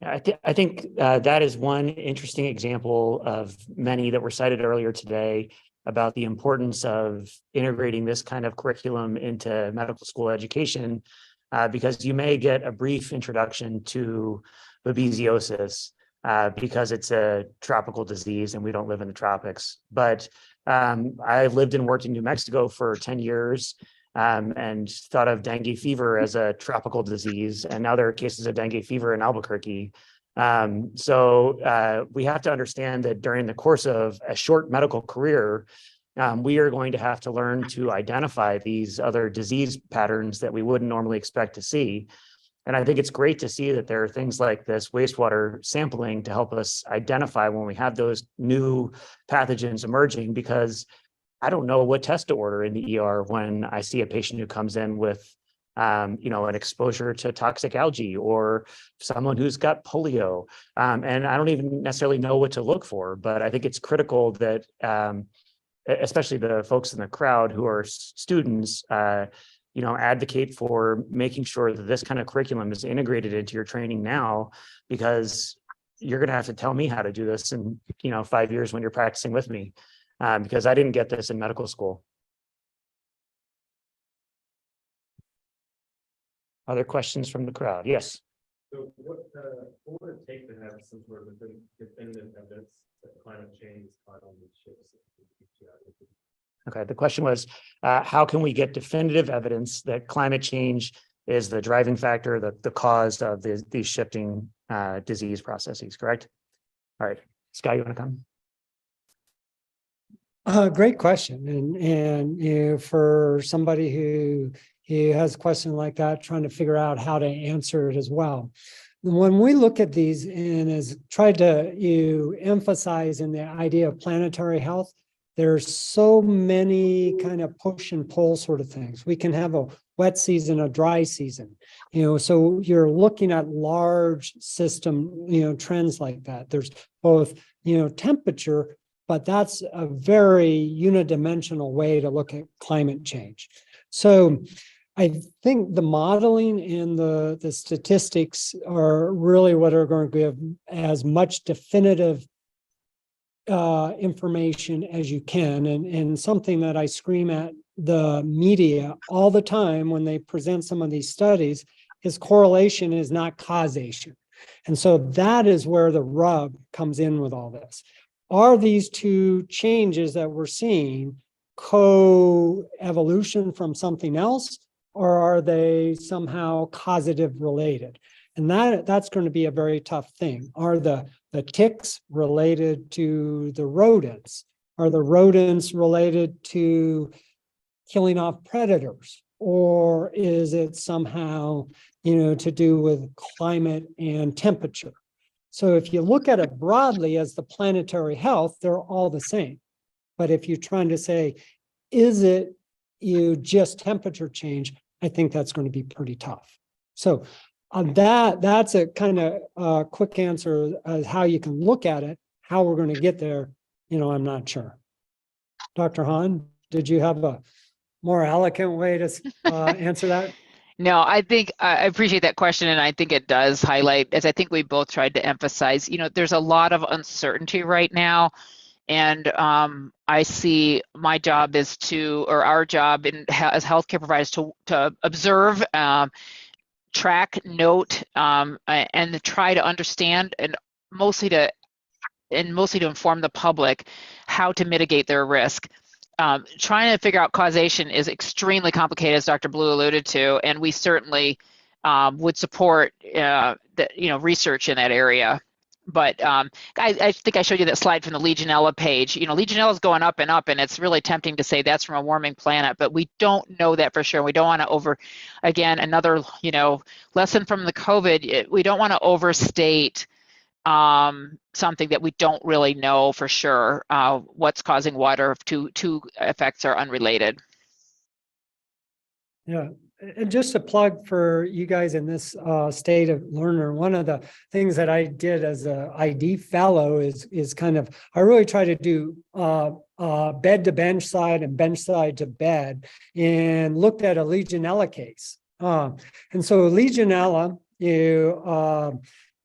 B: I think that is one interesting example of many that were cited earlier today about the importance of integrating this kind of curriculum into medical school education, because you may get a brief introduction to babesiosis because it's a tropical disease and we don't live in the tropics. But I lived and worked in New Mexico for 10 years and thought of dengue fever as a tropical disease. And now there are cases of dengue fever in Albuquerque. So we have to understand that during the course of a short medical career, we are going to have to learn to identify these other disease patterns that we wouldn't normally expect to see. And I think it's great to see that there are things like this wastewater sampling to help us identify when we have those new pathogens emerging, because I don't know what test to order in the ER when I see a patient who comes in with, an exposure to toxic algae or someone who's got polio. And I don't even necessarily know what to look for, but I think it's critical that, especially the folks in the crowd who are students, advocate for making sure that this kind of curriculum is integrated into your training now, because you're going to have to tell me how to do this in, 5 years when you're practicing with me, because I didn't get this in medical school. Other questions from the crowd? Yes.
F: So what would it take to have some sort of definitive evidence that climate change is causing these shifts?
B: Okay, the question was, how can we get definitive evidence that climate change is the driving factor, the cause of these shifting disease processes, correct? All right, Sky, you want to come?
C: Great question. And for somebody who has a question like that, trying to figure out how to answer it as well. When we look at these, and as tried to emphasize in the idea of planetary health, there's so many kind of push and pull sort of things. We can have a wet season, a dry season, so you're looking at large system, trends like that. There's both, temperature, but that's a very unidimensional way to look at climate change. So I think the modeling and the statistics are really what are going to give as much definitive information as you can, and something that I scream at the media all the time when they present some of these studies is correlation is not causation. And so that is where the rub comes in with all this. Are these two changes that we're seeing co-evolution from something else, or are they somehow causative related? And that's going to be a very tough thing. Are the ticks related to the rodents? Are the rodents related to killing off predators? Or is it somehow, to do with climate and temperature? So if you look at it broadly as the planetary health, they're all the same. But if you're trying to say, is it just temperature change? I think that's going to be pretty tough. So that's a kind of quick answer as how you can look at it. How we're going to get there, I'm not sure. Dr. Hahn, did you have a more eloquent way to answer that?
E: No, I think I appreciate that question, and I think it does highlight, as I think we both tried to emphasize, there's a lot of uncertainty right now. And I see my job is our job as healthcare providers to observe, track, note, and to try to understand, and mostly to inform the public how to mitigate their risk. Trying to figure out causation is extremely complicated, as Dr. Blue alluded to, and we certainly would support research in that area. But I think I showed you that slide from the Legionella page. Legionella is going up, and it's really tempting to say that's from a warming planet, but we don't know that for sure. We don't want to again, another lesson from the COVID. We don't want to overstate something that we don't really know for sure what's causing water. Two effects are unrelated.
C: Yeah. And just a plug for you guys in this state of learner, one of the things that I did as a ID fellow is kind of, I really try to do bed to bench side and bench side to bed, and looked at a Legionella case. And so Legionella,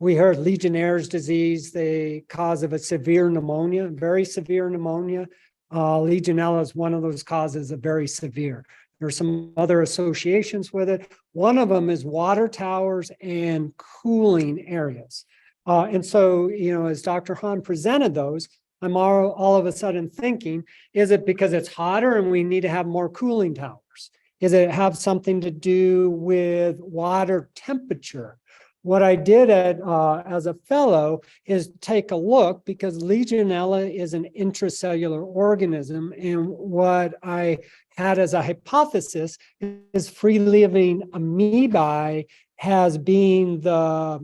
C: we heard Legionnaire's disease, the cause of a severe pneumonia, very severe pneumonia. Legionella is one of those causes of very severe. There's some other associations with it. One of them is water towers and cooling areas. And so, as Dr. Hahn presented those, I'm all of a sudden thinking, is it because it's hotter and we need to have more cooling towers? Does it have something to do with water temperature? What I did as a fellow is take a look, because Legionella is an intracellular organism, and what I had as a hypothesis is free-living amoebae has been the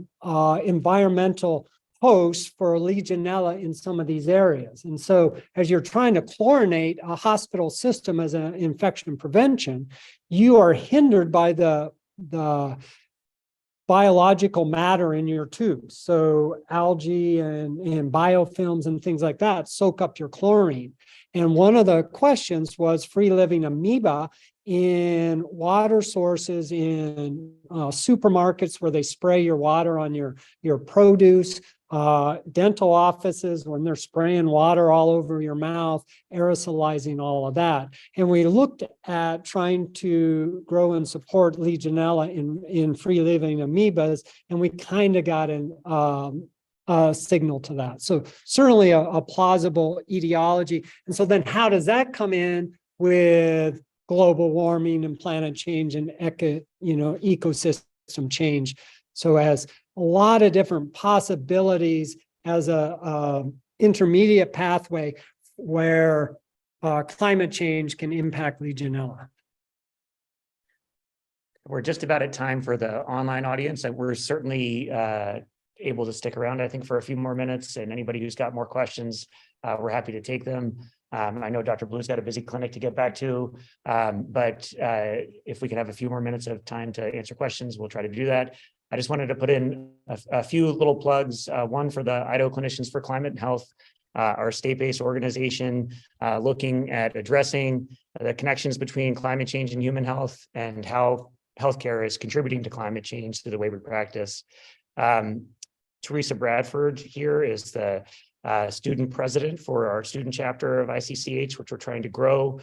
C: environmental host for Legionella in some of these areas. And so as you're trying to chlorinate a hospital system as an infection prevention, you are hindered by the biological matter in your tubes. So algae and biofilms and things like that soak up your chlorine. And one of the questions was free-living amoeba in water sources, in supermarkets where they spray your water on your produce, dental offices when they're spraying water all over your mouth, aerosolizing all of that. And we looked at trying to grow and support Legionella in free-living amoebas, and we kind of got a signal to that. So certainly a plausible etiology. And so then how does that come in with global warming and planet change and ecosystem change? So as a lot of different possibilities as a intermediate pathway where climate change can impact Legionella.
B: We're just about at time for the online audience, and we're certainly able to stick around, I think, for a few more minutes. And anybody who's got more questions, we're happy to take them. I know Dr. Blue's got a busy clinic to get back to, but if we can have a few more minutes of time to answer questions, we'll try to do that. I just wanted to put in a few little plugs, one for the Idaho Clinicians for Climate and Health, our state-based organization looking at addressing the connections between climate change and human health and how healthcare is contributing to climate change through the way we practice. Teresa Bradford here is the student president for our student chapter of ICCH, which we're trying to grow.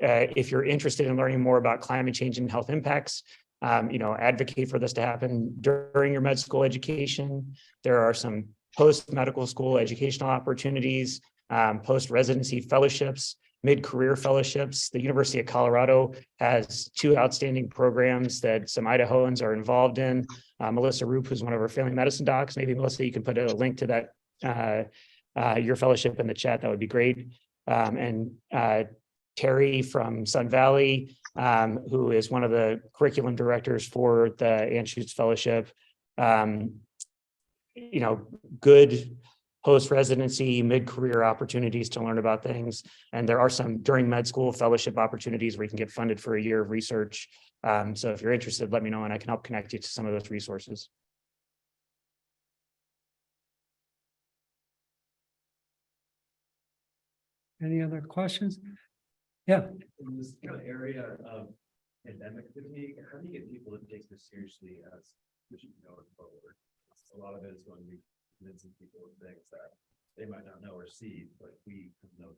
B: If you're interested in learning more about climate change and health impacts, advocate for this to happen during your med school education. There are some post-medical school educational opportunities, post-residency fellowships, mid-career fellowships. The University of Colorado has 2 outstanding programs that some Idahoans are involved in. Melissa Roop, who's one of our family medicine docs. Maybe Melissa, you can put a link to that, your fellowship in the chat. That would be great. And Terry from Sun Valley, who is one of the curriculum directors for the Anschutz Fellowship. Good post-residency, mid-career opportunities to learn about things. And there are some during med school fellowship opportunities where you can get funded for a year of research. So if you're interested, let me know and I can help connect you to some of those resources.
C: Any other questions? Yeah.
F: In this kind of area of pandemic fatigue, how do you get people to take this seriously as pushing going forward? A lot of it is going to be convincing people of things that they might not know or see, but we know.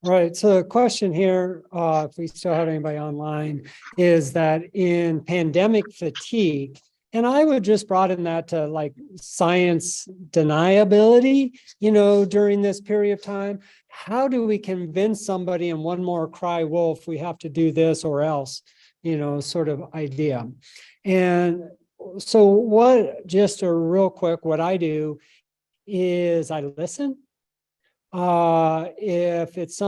C: Right. So the question here, if we still have anybody online, is that in pandemic fatigue, and I would just broaden that to like science deniability, during this period of time. How do we convince somebody in one more cry wolf, we have to do this or else, sort of idea. And so just a real quick, what I do is I listen. If it's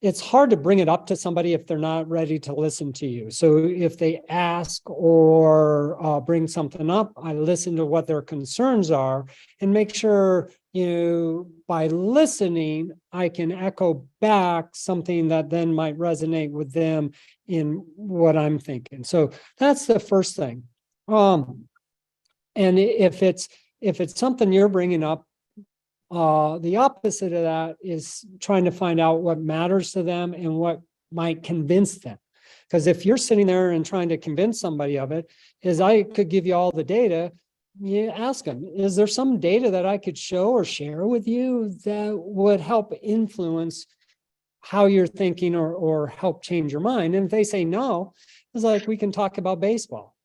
C: it's hard to bring it up to somebody if they're not ready to listen to you. So if they ask or bring something up, I listen to what their concerns are and make sure, by listening, I can echo back something that then might resonate with them in what I'm thinking. So that's the first thing. And if it's something you're bringing up, the opposite of that is trying to find out what matters to them and what might convince them. Because if you're sitting there and trying to convince somebody of it, is I could give you all the data, you ask them, is there some data that I could show or share with you that would help influence how you're thinking or help change your mind? And if they say no, it's like, we can talk about baseball.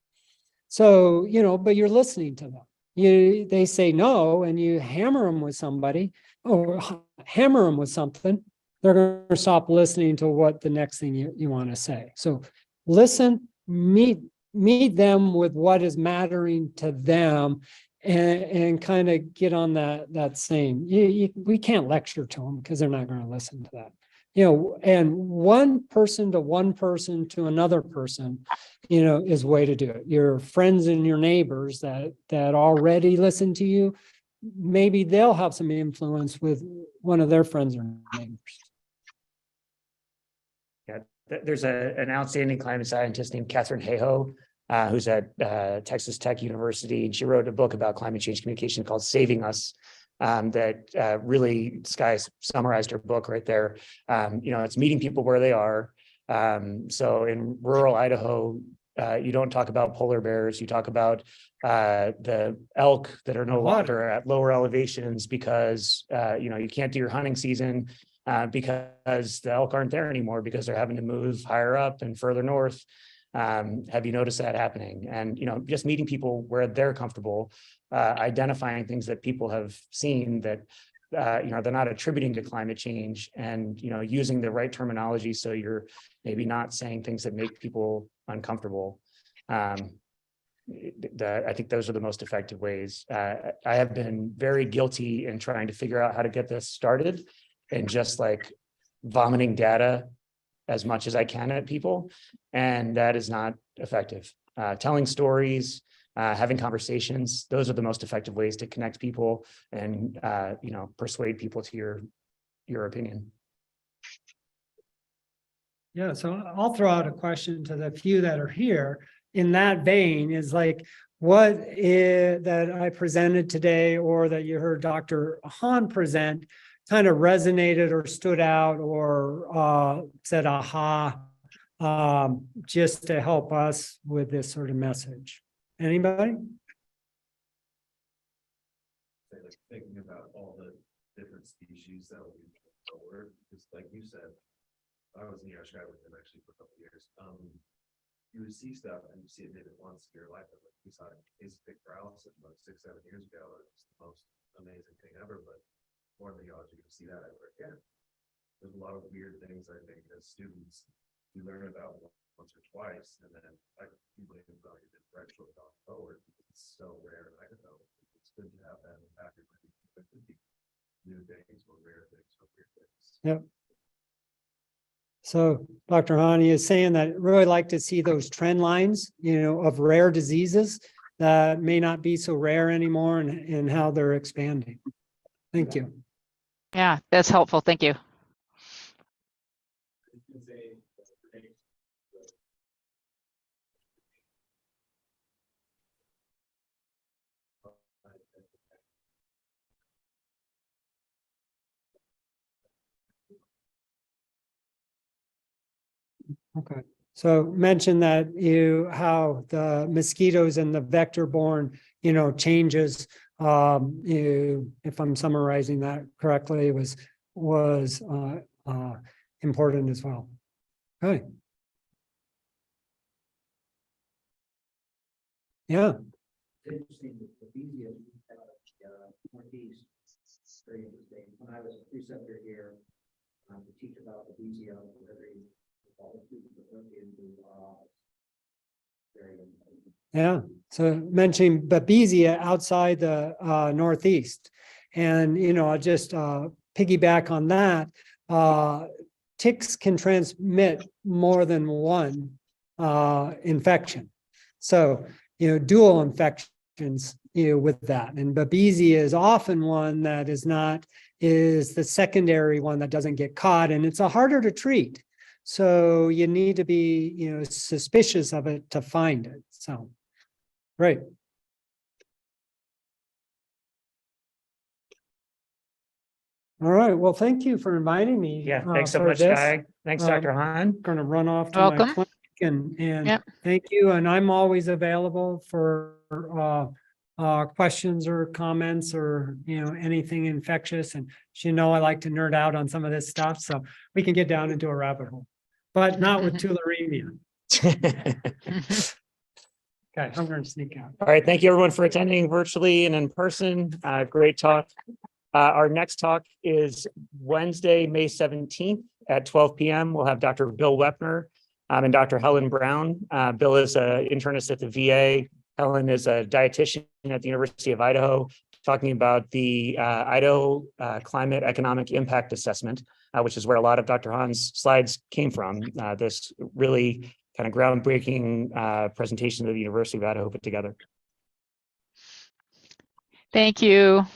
C: So, but you're listening to them. They say no, and you hammer them with somebody or hammer them with something, they're going to stop listening to what the next thing you want to say. So listen, meet them with what is mattering to them, and kind of get on that same. We can't lecture to them because they're not going to listen to that. And one person to another person, is a way to do it. Your friends and your neighbors that already listen to you, maybe they'll have some influence with one of their friends or neighbors.
B: Yeah, there's an outstanding climate scientist named Catherine Hahn, who's at Texas Tech University, and she wrote a book about climate change communication called Saving Us. That really, Sky summarized her book right there. It's meeting people where they are. So in rural Idaho, you don't talk about polar bears, you talk about the elk that are no longer at lower elevations because, you can't do your hunting season because the elk aren't there anymore because they're having to move higher up and further north. Have you noticed that happening? And, just meeting people where they're comfortable, identifying things that people have seen that, they're not attributing to climate change, and, using the right terminology so you're maybe not saying things that make people uncomfortable. I think those are the most effective ways. I have been very guilty in trying to figure out how to get this started and just like vomiting data as much as I can at people, and that is not effective. Telling stories, having conversations. Those are the most effective ways to connect people and, persuade people to your opinion.
C: Yeah, so I'll throw out a question to the few that are here in that vein is like, what is that I presented today or that you heard Dr. Hahn present kind of resonated or stood out or said, aha, just to help us with this sort of message. Anybody?
F: Like thinking about all the different species that will be forward, because like you said, I was in the Sky with him actually for a couple of years. You would see stuff and you see it maybe once in your life. Like we saw his big paralysis about 6-7 years ago. It's the most amazing thing ever, but more than you can see that ever again. There's a lot of weird things I think as students you learn about once or twice, and then I completely value the direction going forward because it's so rare in Idaho. It's good to have that in the back of your mind. New things or rare things or weird things.
C: Yep. So Dr. Hahn is saying that really like to see those trend lines, of rare diseases that may not be so rare anymore and how they're expanding. Thank you.
E: Yeah, that's helpful. Thank you.
C: Okay. So mention that how the mosquitoes and the vector-borne, changes. If I'm summarizing that correctly, was important as well. Okay. Yeah.
G: Interesting that the Bezias Northeast, very interesting. When I was a preceptor here to teach about the Bezia, all the students that went into very important.
C: Yeah. So mentioning Babesia outside the Northeast, and I'll just piggyback on that. Ticks can transmit more than one infection. So dual infections, with that. And Babesia is often one that is the secondary one that doesn't get caught, and it's harder to treat. So you need to be, suspicious of it to find it. So, great. All right. Well, thank you for inviting me.
B: Yeah, thanks so
C: for
B: much,
C: this.
B: Guy. Thanks, Dr. Hahn.
C: Going to run off to
E: Welcome.
C: my clinic and
E: Yep.
C: thank you. And I'm always available for questions or comments or anything infectious. And I like to nerd out on some of this stuff, so we can get down into a rabbit hole, but not with tularemia. Okay, I'm going to sneak out.
B: All right. Thank you, everyone, for attending virtually and in person. Great talk. Our next talk is Wednesday, May 17th at 12 p.m. We'll have Dr. Bill Wepner and Dr. Helen Brown. Bill is an internist at the VA. Helen is a dietitian at the University of Idaho, talking about the Idaho Climate Economic Impact Assessment, which is where a lot of Dr. Hahn's slides came from. This really kind of groundbreaking presentation that the University of Idaho put together.
E: Thank you.